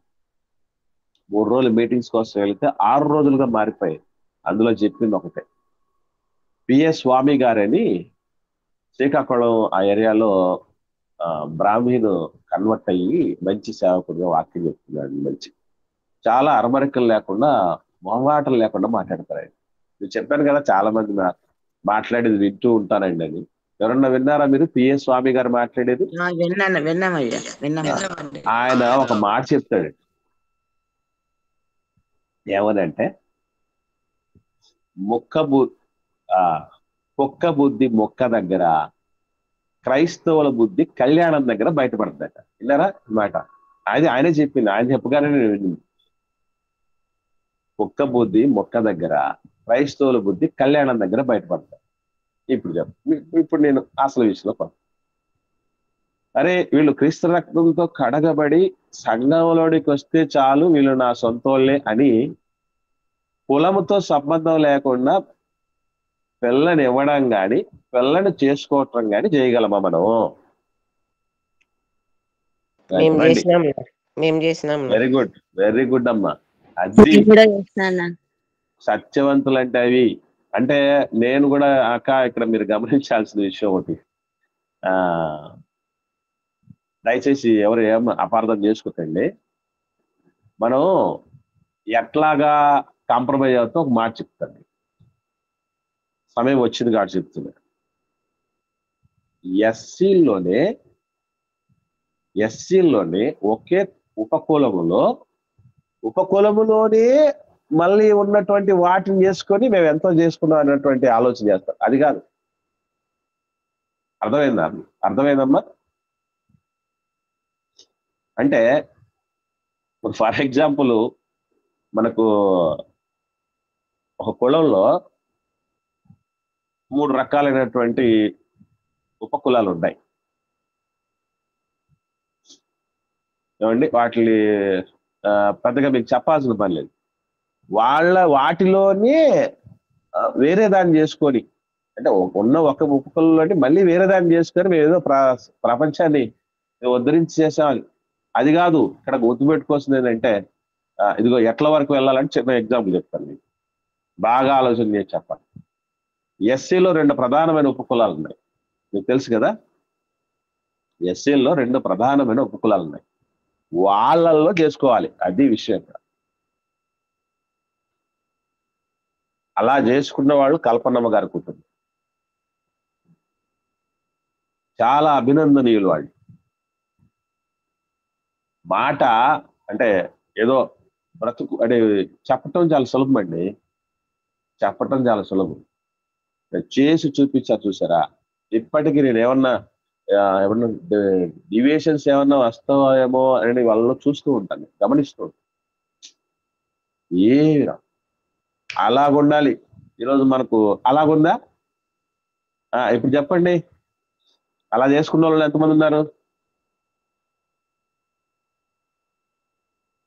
S1: 3 రోజులు మీటింగ్స్ కోసం వెళ్తే 6 రోజులుగా మారిపోయాయి. అందులో చెప్పింది ఒకటే. పిఎస్ స్వామి గారని శ్రీకాకుళం ఆ ఏరియాలో బ్రాహ్మీను కన్వర్ట్ అయ్యి మంచి సేవకుడిగా వాక్యం చెప్తున్నాడు. మంచి, చాలా అరమరికలు లేకుండా, మొహమాటలు లేకుండా మాట్లాడతారు ఆయన. నేను చెప్పాను కదా, చాలా మంది మాట్లాడేది వింటూ ఉంటానండి అని. ఎవరన్నా విన్నారా మీరు పిఎస్ స్వామి గారు మాట్లాడేది? ఆయన ఒక మాట చెప్తాడు. ఏమనంటే, కుక్క బుద్ధి మొక్క దగ్గర, క్రైస్తవుల బుద్ధి కళ్యాణం దగ్గర బయటపడుతుందట. విన్నారా మాట? అది ఆయనే చెప్పింది. ఆయన చెప్పగానే నేను విన్నాను. కుక్క బుద్ధి మొక్క దగ్గర, క్రైస్తవుల బుద్ధి కళ్యాణం దగ్గర బయటపడతాయి. ఇప్పుడు నేను అసలు విషయంలో అరే వీళ్ళు క్రీస్తు రక్తంతో కడగబడి సంఘంలోనికి వస్తే చాలు, వీళ్ళు నా సొంతోళ్ళే అని కులముతో సంబంధం లేకుండా పిల్లని ఇవ్వడం కానీ పిల్లని చేసుకోవటం కానీ చేయగలమా మనం? వెరీ గుడ్, వెరీ గుడ్ అమ్మా. అది సత్యవంతులు అంటే అవి. అంటే నేను కూడా ఇక్కడ మీరు గమనించాల్సిన విషయం ఒకటి. దయచేసి ఎవరు ఏం అపార్థం చేసుకోకండి. మనం ఎట్లాగా కాంప్రమైజ్ అవుతాం ఒక మాట చెప్తాను. సమయం వచ్చింది కాబట్టి చెప్తున్నా. ఎస్సీలోనే ఎస్సీలోని ఒకే ఉపకులములోనే మళ్ళీ ఉన్నటువంటి వాటిని చేసుకొని మేము ఎంతో చేసుకున్నాం అన్నటువంటి ఆలోచన చేస్తాం. అది కాదు. అర్థమైందమ్మా? అంటే ఫర్ ఎగ్జాంపుల్ మనకు ఒక కులంలో 3 రకాలైనటువంటి ఉపకులాలు ఉన్నాయి. ఏమండి? వాటిని పెద్దగా మీకు చెప్పాల్సిన పని లేదు. వాటిలోనే వేరే దాన్ని చేసుకొని, అంటే ఉన్న ఒక ఉపకులంలోని మళ్ళీ వేరే దాన్ని చేసుకొని మేము ఏదో ప్రపంచాన్ని ఉద్ధరించి చేసామని. అది కాదు. ఇక్కడ గుర్తుపెట్టుకోవాల్సింది ఏంటంటే ఇదిగో ఎట్ల వరకు వెళ్ళాలంటే చిన్న ఎగ్జాంపుల్ చెప్తాను మీకు, బాగా ఆలోచన చేసి చెప్పాలి. ఎస్సీలో 2 ప్రధానమైన ఉపకులాలు ఉన్నాయి, మీకు తెలుసు కదా. ఎస్సీలో 2 ప్రధానమైన ఉపకులాలు ఉన్నాయి, వాళ్ళల్లో చేసుకోవాలి. అది విషయం. అలా చేసుకున్న వాళ్ళు కల్పనమ్మ గారి కుటుంబం. చాలా అభినందనీయులు వాళ్ళు. మాట అంటే ఏదో బ్రతుకు అంటే చెప్పటం చాలా సులభం అండి, చెప్పటం చాలా సులభం. చేసి చూపించారు చూసారా. ఇప్పటికీ నేను ఏమన్నా డివియేషన్స్ ఏమన్నా వస్తాయేమో అని వాళ్ళలో చూస్తూ ఉంటాను, గమనిస్తూ ఉంటాను. అలాగుండాలి. ఈరోజు మనకు అలాగుందా? ఇప్పుడు చెప్పండి, అలా చేసుకున్న వాళ్ళు ఎంతమంది ఉన్నారు?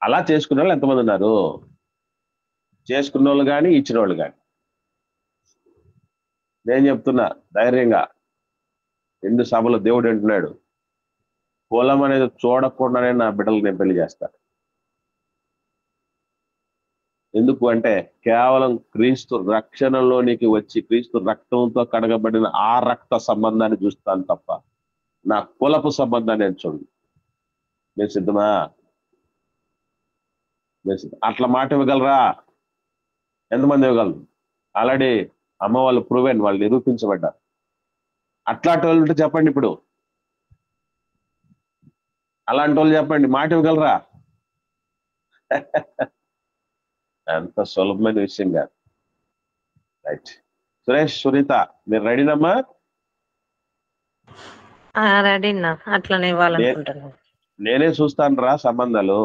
S1: అలా చేసుకున్న వాళ్ళు ఎంతమంది ఉన్నారు? చేసుకున్న వాళ్ళు కానీ ఇచ్చిన వాళ్ళు కానీ. నేను చెప్తున్నా ధైర్యంగా, 2 సభలో దేవుడు అంటున్నాడు, కులం అనేది చూడకుండానే నా బిడ్డలు నేను పెళ్లి చేస్తాను. ఎందుకు అంటే కేవలం క్రీస్తు రక్షణలోనికి వచ్చి క్రీస్తు రక్తంతో కడగబడిన ఆ రక్త సంబంధాన్ని చూస్తాను తప్ప నా కులపు సంబంధాన్ని నేను చూడు. మీరు సిద్ధమా? అట్లా మాట ఇవ్వగలరా? ఎంతమంది ఇవ్వగలరు? ఆల్రెడీ అమ్మ వాళ్ళు ప్రూవెన్, వాళ్ళు నిరూపించబడ్డారు. అట్లాంటి వాళ్ళు ఉంటే చెప్పండి. ఇప్పుడు అలాంటి వాళ్ళు చెప్పండి, మాట ఇవ్వగలరా? అంత సులభమైన విషయం కాదు. రైట్. సురేష్, సునీత, మీరు రెడీనమ్మా?
S4: రెడీనా? అట్లనే ఇవ్వాలనుకుంటున్నాను.
S1: నేనే చూస్తాను రా సంబంధాలు.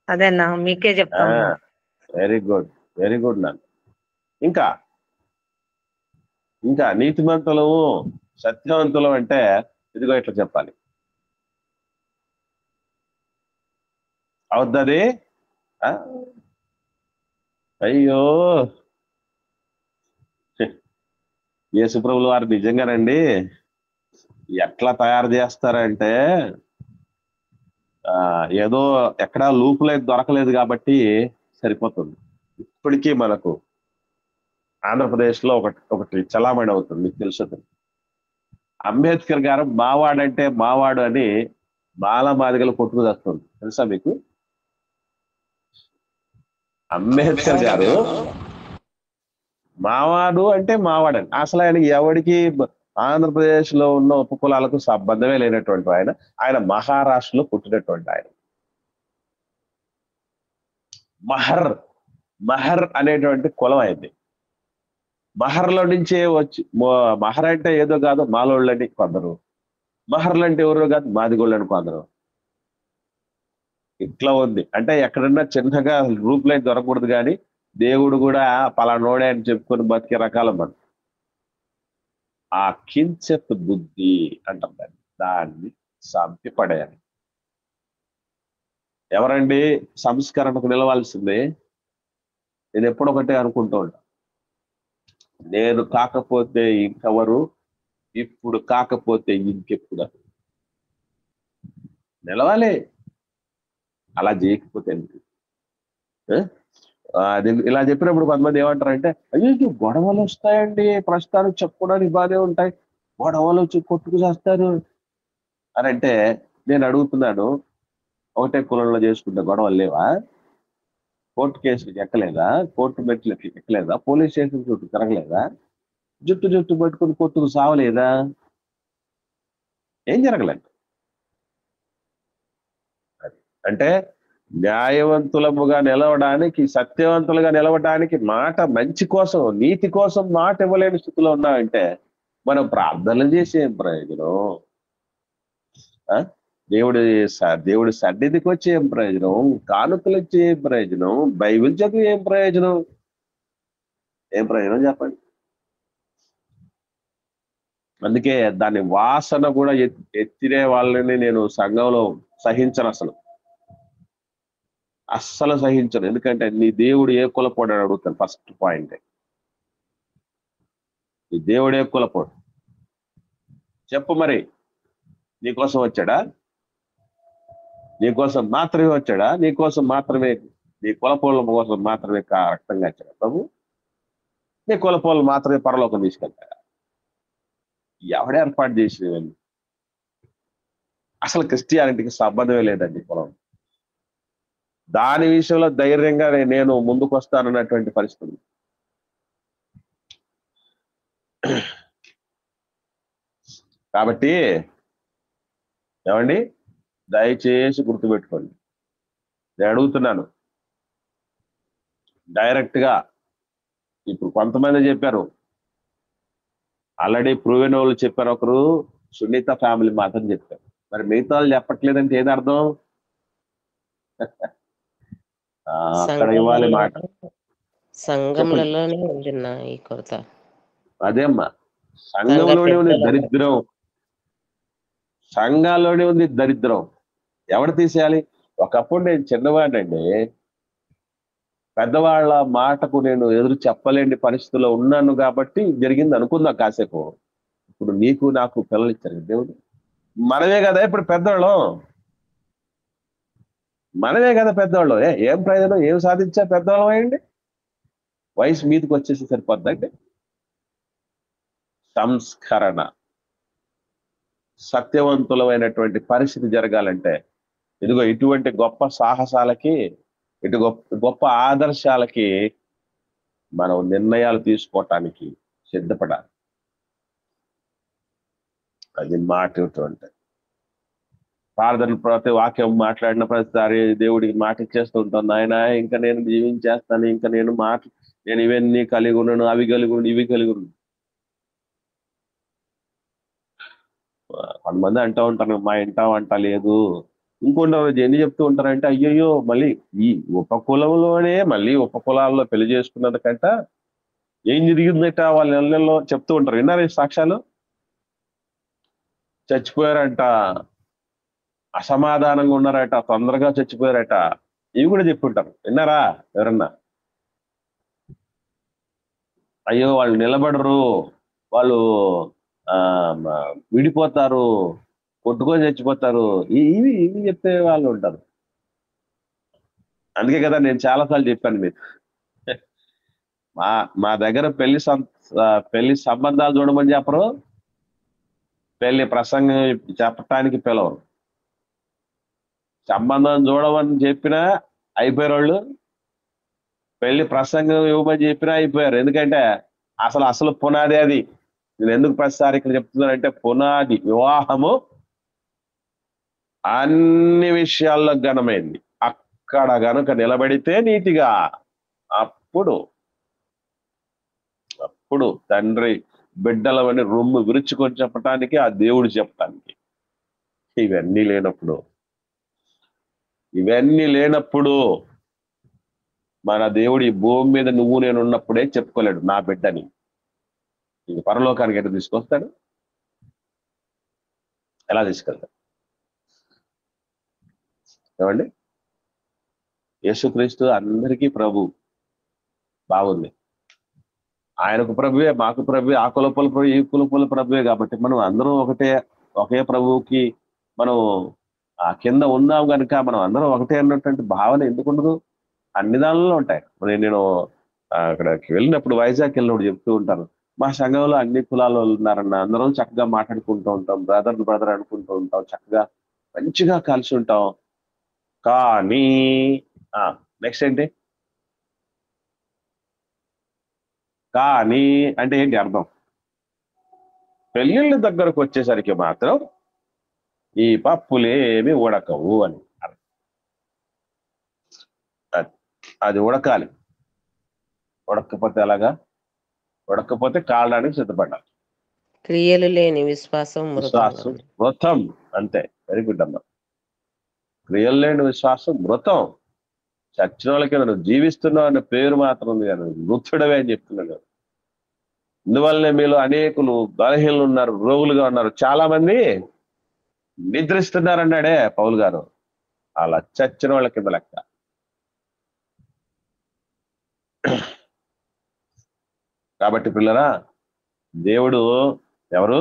S4: అదేనా, మీకే చెప్తాను.
S1: వెరీ గుడ్, వెరీ గుడ్ నాన్న. ఇంకా ఇంకా నీతిమంతులు సత్యవంతులు అంటే ఇదిగో ఇట్లా చెప్పాలి. అవుద్దది? అయ్యో, యేసుప్రభులు వారు నిజంగానండి ఎట్లా తయారు చేస్తారంటే ఏదో ఎక్కడా లూపులేదు, దొరకలేదు కాబట్టి సరిపోతుంది. ఇప్పటికీ మనకు ఆంధ్రప్రదేశ్ లో ఒకటి చలామణి అవుతుంది, మీకు తెలుసు. అంబేద్కర్ గారు మావాడంటే మావాడు అని మాలమాదిగలు కొట్టుకు తెస్తుంది, తెలుసా మీకు? అంబేద్కర్ గారు మావాడు అంటే మావాడని. అసలు ఆయన ఎవరికి ఆంధ్రప్రదేశ్ లో ఉన్న ఉపకులాలకు సంబంధమే లేనటువంటి ఆయన మహారాష్ట్రలో పుట్టినటువంటి ఆయన. మహర్ అనేటువంటి కులం అయింది. మహర్లో నుంచే వచ్చి, మహర్ అంటే ఏదో కాదు మాలోళ్ళని కొందరు, మహర్లు అంటే ఎవరో కాదు మాదిగోళ్ళని కొందరు. ఇట్లా ఉంది. అంటే ఎక్కడన్నా చిన్నగా రూప్ లైన్ దొరకకూడదు, కానీ దేవుడు కూడా పలానోడే అని చెప్పుకొని బతికే రకాల మనం. ఆ కించెత్ బుద్ధి అంటాం దాన్ని చంపి పడేయాలి. ఎవరండి సంస్కరణకు నిలవాల్సిందే? నేను ఎప్పుడొకటే అనుకుంటూ ఉంటా, నేను కాకపోతే ఇంకెవరు, ఇప్పుడు కాకపోతే ఇంకెప్పుడు నిలవాలి. అలా చేయకపోతే ఇలా చెప్పినప్పుడు కొంతమంది ఏమంటారంటే, అయ్యో గొడవలు వస్తాయండి, ప్రస్తుతానికి చెప్పుకోవడానికి బాగానే ఉంటాయి, గొడవలు వచ్చి కొట్టుకు చేస్తారు అని అంటే నేను అడుగుతున్నాను, ఒకటే కులంలో చేసుకుంటే గొడవలు లేవా? కోర్టు కేసులు ఎక్కలేదా? కోర్టు మెట్లు ఎక్కలేదా? పోలీస్ స్టేషన్ చుట్టూ తిరగలేదా? జుట్టు పట్టుకుని కొట్టుకు సావలేదా? ఏం జరగలేదు. అంటే న్యాయవంతులముగా నిలవడానికి, సత్యవంతులుగా నిలవడానికి, మాట మంచి కోసం, నీతి కోసం మాట ఇవ్వలేని స్థితిలో ఉన్నామంటే మనం ప్రార్థనలు చేసి ఏం ప్రయోజనం? ఆ? దేవుడి సన్నిధికి వచ్చి ఏం ప్రయోజనం? కానుకలు వచ్చి ఏం ప్రయోజనం? బైబిల్ చదివి ఏం ప్రయోజనం? ఏం ప్రయోజనం చెప్పండి. అందుకే దాని వాసన కూడా ఎత్తినే వాళ్ళని నేను సంఘంలో సహించను, అస్సలు సహించను. ఎందుకంటే నీ దేవుడు ఏ కులపోడు అని అడుగుతాను. ఫస్ట్ పాయింట్, నీ దేవుడు ఏ కులపోడు చెప్పు. మరి నీకోసం వచ్చాడా? నీకోసం మాత్రమే వచ్చాడా? నీకోసం మాత్రమే, నీ కులపోళ్ళ కోసం మాత్రమే రక్తంగా వచ్చాడా ప్రభు? నీ కులపోళ్ళు మాత్రమే పరలోకం తీసుకెళ్తాడా? ఎవడ ఏర్పాటు చేసినవన్నీ? అసలు క్రిస్టియానిటీకి సంబంధమే లేదండి కులం. దాని విషయంలో ధైర్యంగా నేను ముందుకు వస్తానన్నటువంటి పరిస్థితి. కాబట్టి ఏమండి, దయచేసి గుర్తుపెట్టుకోండి. నేను అడుగుతున్నాను డైరెక్ట్ గా. ఇప్పుడు కొంతమంది చెప్పారు, ఆల్రెడీ ప్రూవెన్ వాళ్ళు చెప్పారు. ఒకరు సునీత ఫ్యామిలీ మాత్రం చెప్పారు. మరి మిగతా వాళ్ళు చెప్పట్లేదంటే ఏది అర్థం? అక్కడ ఇవ్వాలి మాట.
S3: సంఘంలోనే ఉంది ఈ కొరత.
S1: అదేమ్మా, సంఘంలోనే ఉంది దరిద్రం. సంఘాల్లోనే ఉంది దరిద్రం. ఎవరు తీసేయాలి? ఒకప్పుడు నేను చిన్నవాడినండి, పెద్దవాళ్ళ మాటకు నేను ఎదురు చెప్పలేని పరిస్థితిలో ఉన్నాను కాబట్టి జరిగింది అనుకుందాం కాసేపు. ఇప్పుడు నీకు నాకు పిల్లలు ఇచ్చారు దేవుడు. మనమే కదా ఇప్పుడు పెద్దవాళ్ళం, మనమే కదా పెద్దవాళ్ళం. ఏం ప్రయోజనం? ఏం సాధించా పెద్దవాళ్ళం అయ్యండి? వయసు మీదకి వచ్చేసి సరిపోద్దండి. సంస్కరణ, సత్యవంతులమైనటువంటి పరిస్థితి జరగాలంటే ఇదిగో ఇటువంటి గొప్ప సాహసాలకి, ఇటు గొప్ప ఆదర్శాలకి మనం నిర్ణయాలు తీసుకోవటానికి సిద్ధపడాలి. అది మాట అంటే ప్రార్థన ప్రతి వాక్యం మాట్లాడిన ప్రతిసారి దేవుడికి మాట ఇచ్చేస్తూ ఉంటాను. ఆయన ఇంకా నేను జీవించేస్తాను, ఇంకా నేను ఇవన్నీ కలిగి ఉన్నాను, అవి కలిగి ఉన్నాను, ఇవి కలిగి ఉన్నాను. కొంతమంది అంటూ ఉంటారు, మా ఇంటా వంట లేదు. ఇంకొంత ఎన్ని చెప్తూ ఉంటారంటే, అయ్యయ్యో మళ్ళీ ఈ ఉపకులంలోనే మళ్ళీ ఉపకులాల్లో పెళ్లి చేసుకున్నది కంట ఏం జరిగిందట వాళ్ళ నెలల్లో చెప్తూ ఉంటారు. విన్నారు ఈ సాక్ష్యాలు? చచ్చిపోయారంట, అసమాధానంగా ఉన్నారట, తొందరగా చచ్చిపోయారట. ఇవి కూడా చెప్పుంటారు. విన్నారా ఎవరన్నా? అయ్యో వాళ్ళు నిలబడరు, వాళ్ళు విడిపోతారు, కొట్టుకొని చచ్చిపోతారు, ఇవి ఇవి చెప్పే వాళ్ళు ఉంటారు. అందుకే కదా నేను చాలాసార్లు చెప్పాను మీరు, మా దగ్గర పెళ్లి సంబంధాలు చూడమని చెప్పరు, పెళ్లి ప్రసంగం చెప్పటానికి పిలవరు. సంబంధం చూడమని చెప్పినా అయిపోయారు వాళ్ళు, పెళ్లి ప్రసంగం ఇవ్వమని చెప్పినా అయిపోయారు. ఎందుకంటే అసలు పునాది అది. నేను ఎందుకు ప్రతిసారి ఇక్కడ చెప్తున్నానంటే, పునాది వివాహము అన్ని విషయాల్లో ఘనమైంది. అక్కడ గనుక నిలబడితే నీతిగా, అప్పుడు తండ్రి బిడ్డలవని రొమ్ము విరుచుకొని చెప్పటానికి, ఆ దేవుడు చెప్పటానికి. ఇవన్నీ లేనప్పుడు మన దేవుడు ఈ భూమి మీద నువ్వు నేను ఉన్నప్పుడే చెప్పుకోలేడు నా బిడ్డని. ఇది పరలోకానికి ఎట్లా తీసుకొస్తాడు? ఎలా తీసుకెళ్తాడు? ఏమండి, యేసుక్రీస్తు అందరికీ ప్రభు. బాగుంది, ఆయనకు ప్రభువే, మాకు ప్రభువే, ఆ కులపుల ప్రభు, ఈ కులపుల ప్రభువే. కాబట్టి మనం అందరం ఒకే ప్రభువుకి మనం కింద ఉన్నాం కనుక మనం అందరం ఒకటే అన్నటువంటి భావన ఎందుకుండదు? అన్ని దానిలో ఉంటాయి. నేను అక్కడికి వెళ్ళినప్పుడు, వైజాగ్ వెళ్ళినప్పుడు చెప్తూ ఉంటాను, మా సంఘంలో అన్ని కులాల వాళ్ళు ఉన్నారన్న, అందరం చక్కగా మాట్లాడుకుంటూ ఉంటాం, బ్రదర్ అనుకుంటూ ఉంటాం, చక్కగా మంచిగా కలిసి ఉంటాం. కానీ నెక్స్ట్ ఏంటి? కానీ అంటే ఏంటి అర్థం? పెళ్ళిళ్ళ దగ్గరకు వచ్చేసరికి మాత్రం ఈ పప్పులేమి ఉడకవు అని అర్థం. అది ఉడకాలి. ఉడకపోతే ఎలాగా? ఉడకపోతే కాలడానికి సిద్ధపడాలి.
S3: క్రియలు లేని విశ్వాసం
S1: విశ్వాసం మృతం. అంతే. వెరీ గుడ్ అమ్మా. క్రియలు లేని విశ్వాసం మృతం. చచ్చిన వాళ్ళకి నువ్వు జీవిస్తున్నావు అనే పేరు మాత్రం ఉంది కానీ మృతుడవే అని చెప్తున్నాడు. ఇందువల్లనే మీలో అనేకులు బలహీనలు ఉన్నారు, రోగులుగా ఉన్నారు. చాలా మంది నిద్రిస్తున్నారన్నాడే పౌలు గారు. అలా చచ్చిన వాళ్ళ కింద లెక్క. కాబట్టి పిల్లరా, దేవుడు ఎవరు?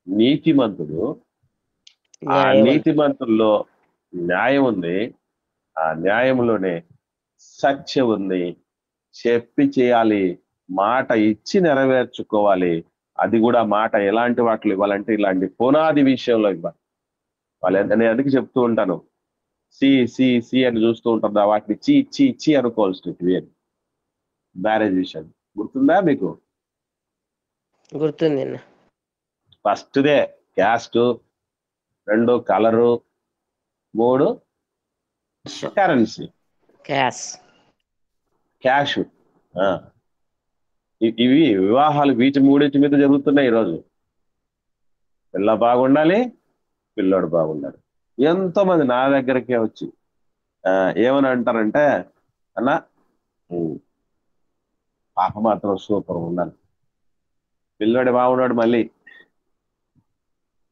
S1: నీతిమంతుడు. ఆ నీతిమంతుల్లో న్యాయం ఉంది. ఆ న్యాయంలోనే సత్యం ఉంది. చెప్పి చేయాలి, మాట ఇచ్చి నెరవేర్చుకోవాలి. అది కూడా మాట ఎలాంటి వాటిలో ఇవ్వాలంటే ఇలాంటి పునాది విషయంలో ఇవ్వాలి. నేను అందుకే చెప్తూ ఉంటాను, సి సి సి అని చూస్తూ ఉంటారు, వాటిని చి చి చి అనుకోవాల్సి మ్యారేజ్ విషయం గుర్తుందా మీకు?
S3: గుర్తుంది.
S1: ఫస్ట్దే క్యాస్ట్, 2 కలరు, 3 కరెన్సీ, క్యాష్. ఇవి వివాహాలు వీటి 3 మీద జరుగుతున్నాయి ఈరోజు. పిల్ల బాగుండాలి, పిల్లోడు బాగుండాలి. ఎంతో మంది నా దగ్గరకే వచ్చి ఏమని అంటారంటే, అన్న పాప మాత్రం సూపర్ ఉండాలి, పిల్లోడు బాగున్నాడు, మళ్ళీ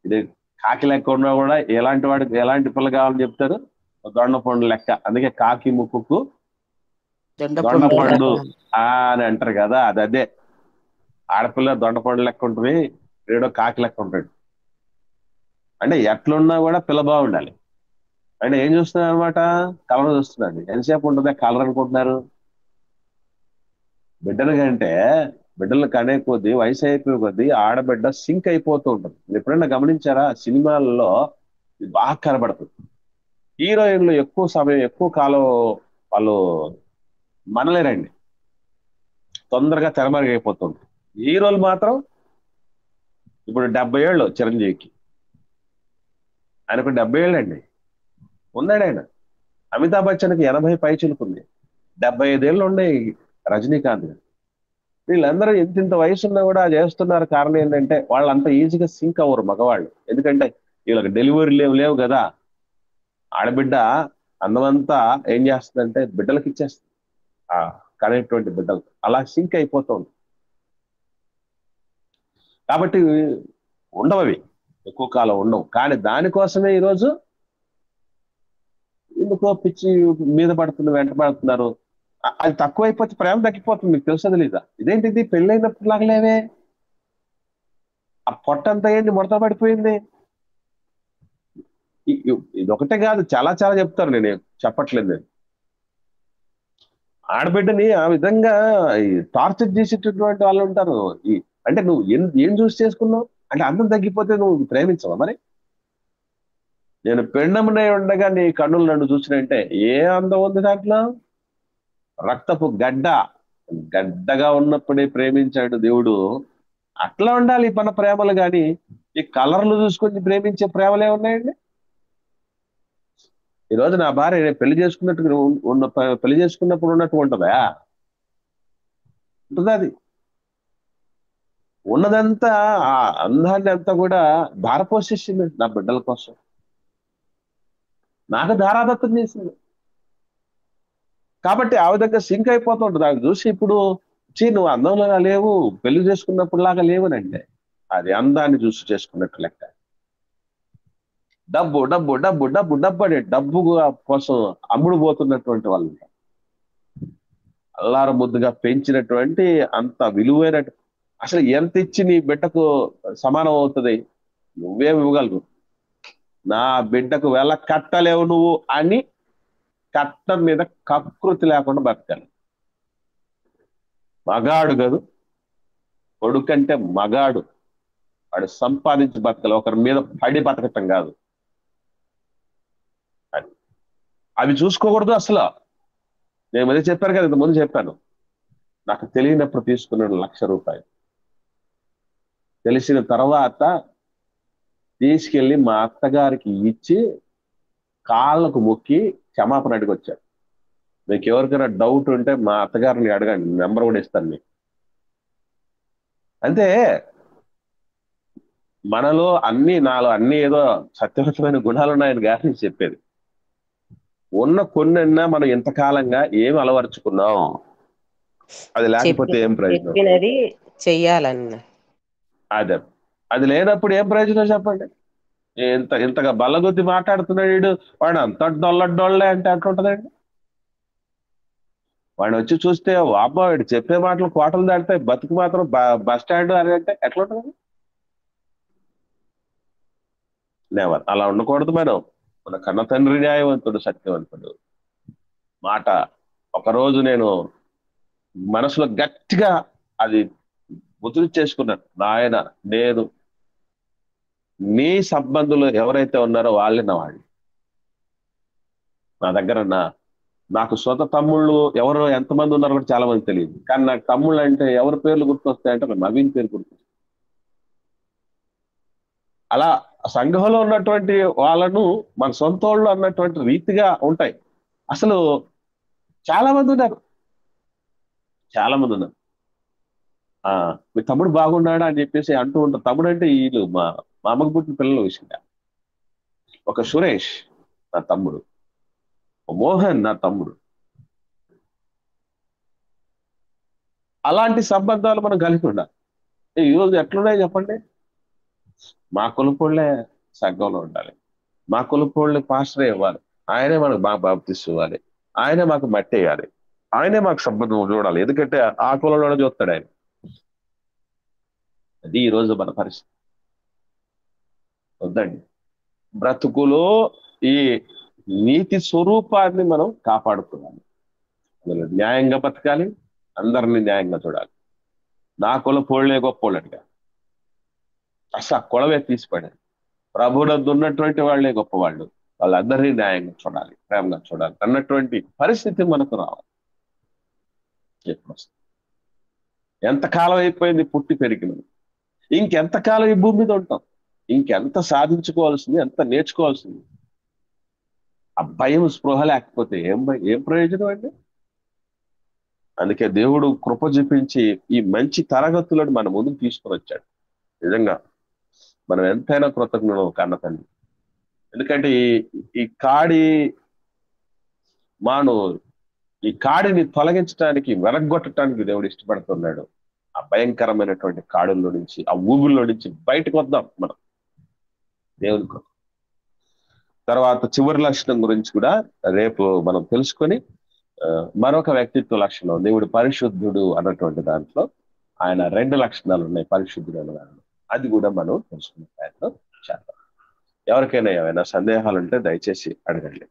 S1: ఇది కాకి లెక్క ఉన్నా కూడా ఎలాంటి వాడికి ఎలాంటి పిల్ల కావాలని చెప్తారు? దొండ పండు లెక్క. అందుకే కాకి ముక్కుకు దొండ పండు అని అంటారు కదా. అదే ఆడపిల్ల దొండ పండు లెక్క ఉంటుంది, వీడో కాకి లెక్క ఉంటాడు. అంటే ఎట్లున్నా కూడా పిల్ల బాగుండాలి. అంటే ఏం చూస్తున్నారు అనమాట? కలర్ చూస్తున్నాడు. ఎంతసేపు ఉంటుంది కలర్ అనుకుంటున్నారు? బిడ్డలు కనే కొద్దీ, వయసు అయిపోయే కొద్దీ ఆడబిడ్డ సింక్ అయిపోతూ ఉంటుంది. మీరు ఎప్పుడైనా గమనించారా? సినిమాల్లో ఇది బాగా కనబడుతుంది. హీరోయిన్లు ఎక్కువ సమయం, ఎక్కువ కాలం వాళ్ళు మనలేరండి, తొందరగా తెరమరుగైపోతుంది. హీరోలు మాత్రం ఇప్పుడు 70 ఏళ్ళు చిరంజీవికి, ఆయనకు 70 ఏళ్ళు అండి ఉన్నాడు ఆయన. అమితాబ్ బచ్చన్కి 80 పైచిలుకుంది. 75 ఏళ్ళు ఉన్నాయి రజనీకాంత్. వీళ్ళందరూ ఇంత వయసు ఉన్నా కూడా చేస్తున్నారు. కారణం ఏంటంటే వాళ్ళంతా ఈజీగా సింక్ అవ్వరు మగవాళ్ళు. ఎందుకంటే వీళ్ళకి డెలివరీ లేవు కదా. ఆడబిడ్డ అందమంతా ఏం చేస్తుందంటే బిడ్డలకు ఇచ్చేస్తుంది, కనేటువంటి బిడ్డలు. అలా సింక్ అయిపోతుంది. కాబట్టి ఉండవు, అవి ఎక్కువ కాలం ఉండవు. కానీ దానికోసమే ఈరోజు ఎందుకో పిచ్చి మీద పడుతుంది, వెంట పడుతున్నారు. అది తక్కువైపోతే ప్రేమ తగ్గిపోతుంది. మీకు తెలుసది లేదా? ఇదేంటిది పెళ్ళైనప్పుడు లాగలేవే, ఆ పొట్టంతా ఏంటి ముడత పడిపోయింది. ఇది ఒకటే కాదు, చాలా చాలా చెప్తారు, నేను చెప్పట్లేదు. నేను ఆడబిడ్డని ఆ విధంగా టార్చర్ చేసేటటువంటి వాళ్ళు ఉంటారు. అంటే నువ్వు ఏం చూసి చేసుకున్నావు అంటే అందం తగ్గిపోతే నువ్వు ప్రేమించవా? మరి నేను పెండమునై ఉండగా నీ కన్నులు నన్ను చూసినంటే ఏ అందం ఉంది దాంట్లో? రక్తపు గడ్డగా ఉన్నప్పుడే ప్రేమించాడు దేవుడు. అట్లా ఉండాలి మన ప్రేమలు. కానీ ఈ కలర్లు చూసుకొని ప్రేమించే ప్రేమలే ఉన్నాయండి. ఈరోజు నా భార్య నేను పెళ్లి చేసుకున్నప్పుడు ఉన్నట్టు ఉంటుందా? ఉంటుంది. అది ఉన్నదంతా ఆ అందాన్ని అంతా కూడా ధారపోసేసింది నా బిడ్డల కోసం. నాకు ధారాదత్తం చేసింది. కాబట్టి ఆ విధంగా సింక్ అయిపోతూ ఉంటుంది. దాన్ని చూసి ఇప్పుడు నువ్వు అందంలాగా లేవు, పెళ్లి చేసుకున్నప్పుడు లాగా లేవునంటే అది అందాన్ని చూసి చేసుకున్నట్టు లెక్క. డబ్బు డబ్బు డబ్బు డబ్బు డబ్బు అనే డబ్బు కోసం అమ్ముడు పోతున్నటువంటి వాళ్ళు, అల్లారు ముద్దుగా పెంచినటువంటి అంత విలువైన, అసలు ఎంత ఇచ్చి నీ బిడ్డకు సమానం అవుతుంది? నువ్వేమి ఇవ్వగలరు? నా బిడ్డకు వెళ్ళ కట్టలేవు నువ్వు అని కట్టం మీద కకృతి లేకుండా బతకాలి. మగాడు కాదు, కొడుకంటే మగాడు, వాడు సంపాదించి బతకాలి, ఒకరి మీద పడి బతకటం కాదు. అవి చూసుకోకూడదు అసలు. నేను మళ్ళీ చెప్పాను కదా, ఇంత ముందు చెప్పాను, నాకు తెలియనప్పుడు తీసుకున్నాడు 1,00,000 రూపాయలు. తెలిసిన తర్వాత తీసుకెళ్లి మా అత్తగారికి ఇచ్చి కాళ్ళకు మొక్కి క్షమాపణ అడిగి వచ్చాడు. మీకు ఎవరికైనా డౌట్ ఉంటే మా అత్తగారిని అడగండి, నెంబర్ కూడా ఇస్తాను మీకు. అంటే మనలో నాలో అన్ని ఏదో సత్యవతమైన గుణాలు ఉన్నాయని గారిని చెప్పేది. ఉన్న కొన్నైనా మనం ఇంతకాలంగా ఏం అలవరుచుకున్నాం, అది లేకపోతే ఏం ప్రయోజనం?
S3: చెప్పినది చెయ్యాలన్న.
S1: అదే, అది లేనప్పుడు ఏం ప్రయోజనం చెప్పండి? ఇంతగా బల్లగొద్ది మాట్లాడుతున్నాడు వీడు, వాడు అంత డొల్లే అంటే అట్లుంటదండి. వాడిని వచ్చి చూస్తే వాబ్బా వాడు చెప్పే మాటలు కోటలు దాటితే, బతుకు మాత్రం బస్ స్టాండ్ అని అంటే ఎట్లుంటది? నెవర్. అలా ఉండకూడదు. మన కన్న తండ్రి న్యాయవంతుడు, సత్యవంతుడు మాట ఒకరోజు నేను మనసులో గట్టిగా అది ముద్ర చేసుకున్నాను. నాయన, నేను నీ సంబంధులు ఎవరైతే ఉన్నారో వాళ్ళే నా వాళ్ళు. నా దగ్గర నాకు సొంత తమ్ముళ్ళు ఎవరు ఎంతమంది ఉన్నారో కూడా చాలా మంది తెలియదు. కానీ నాకు తమ్ముళ్ళు అంటే ఎవరి పేర్లు గుర్తొస్తాయంటే నాకు నవీన్ పేరు గుర్తొస్తాయి. అలా సంఘంలో ఉన్నటువంటి వాళ్ళను మన సొంత వాళ్ళు అన్నటువంటి రీతిగా ఉంటాయి. అసలు చాలా మంది ఉన్నారు. మీ తమ్ముడు బాగున్నాడా అని చెప్పేసి అంటూ ఉంటారు. తమ్ముడు అంటే వీళ్ళు మా అమ్మకు పుట్టిన పిల్లల విషయంగా. ఒక సురేష్ నా తమ్ముడు, మోహన్ నా తమ్ముడు. అలాంటి సంబంధాలు మనం కలిగి ఉండాలి. ఈరోజు ఎట్లున్నాయి చెప్పండి? మా కులపోళ్లే సంఘంలో ఉండాలి, మా కులపోళ్ళే పాస్టరే ఇవ్వాలి, ఆయనే మనకు బాగా బాప్తిస్తు ఇవ్వాలి, ఆయనే మాకు మట్టి వేయాలి, ఆయనే మాకు సంబంధం చూడాలి. ఎందుకంటే ఆ కులంలోనే చూస్తాడు ఆయన. అది ఈరోజు మన పరిస్థితి. వద్దండి. బ్రతుకులో ఈ నీతి స్వరూపాన్ని మనం కాపాడుకోవాలి. అందులో న్యాయంగా బతకాలి, అందరినీ న్యాయంగా చూడాలి. నా కులపోళ్లే గొప్పోళ్ళుగా అసలు ఆ కులమే తీసిపడాలి. ప్రభువునందు ఉన్నటువంటి వాళ్ళే గొప్పవాళ్ళు, వాళ్ళందరినీ న్యాయంగా చూడాలి, ప్రేమగా చూడాలి అన్నటువంటి పరిస్థితి మనకు రావాలి. ఎంతకాలం అయిపోయింది పుట్టి పెరిగినది, ఇంకెంతకాలం ఈ భూమి మీద ఉంటాం, ఇంకెంత సాధించుకోవాల్సింది, ఎంత నేర్చుకోవాల్సింది. ఆ భయం స్పృహ లేకపోతే ఏం ప్రయోజనం అండి? అందుకే దేవుడు కృప చూపించి ఈ మంచి తరగతులను మన ముందుకు తీసుకొని వచ్చాడు. నిజంగా మనం ఎంతైనా కృతజ్ఞులం కన్న తండ్రి. ఎందుకంటే ఈ కాడిని తొలగించడానికి, వెనగొట్టడానికి దేవుడు ఇష్టపడుతున్నాడు. ఆ భయంకరమైనటువంటి కాడుల్లో నుంచి, ఆ ఊగుల్లో నుంచి బయటకు వద్దాం మనం దేవుని కృప. తర్వాత చివరి లక్షణం గురించి కూడా రేపు మనం తెలుసుకొని, మరొక వ్యక్తిత్వ లక్షణం, దేవుడు పరిశుద్ధుడు అన్నటువంటి దాంట్లో ఆయన 2 లక్షణాలు ఉన్నాయి పరిశుద్ధుడు అన్న దాంట్లో. అది కూడా మనం తెలుసుకునే ప్రయత్నం చేద్దాం. ఎవరికైనా ఏమైనా సందేహాలు ఉంటే దయచేసి అడగండి.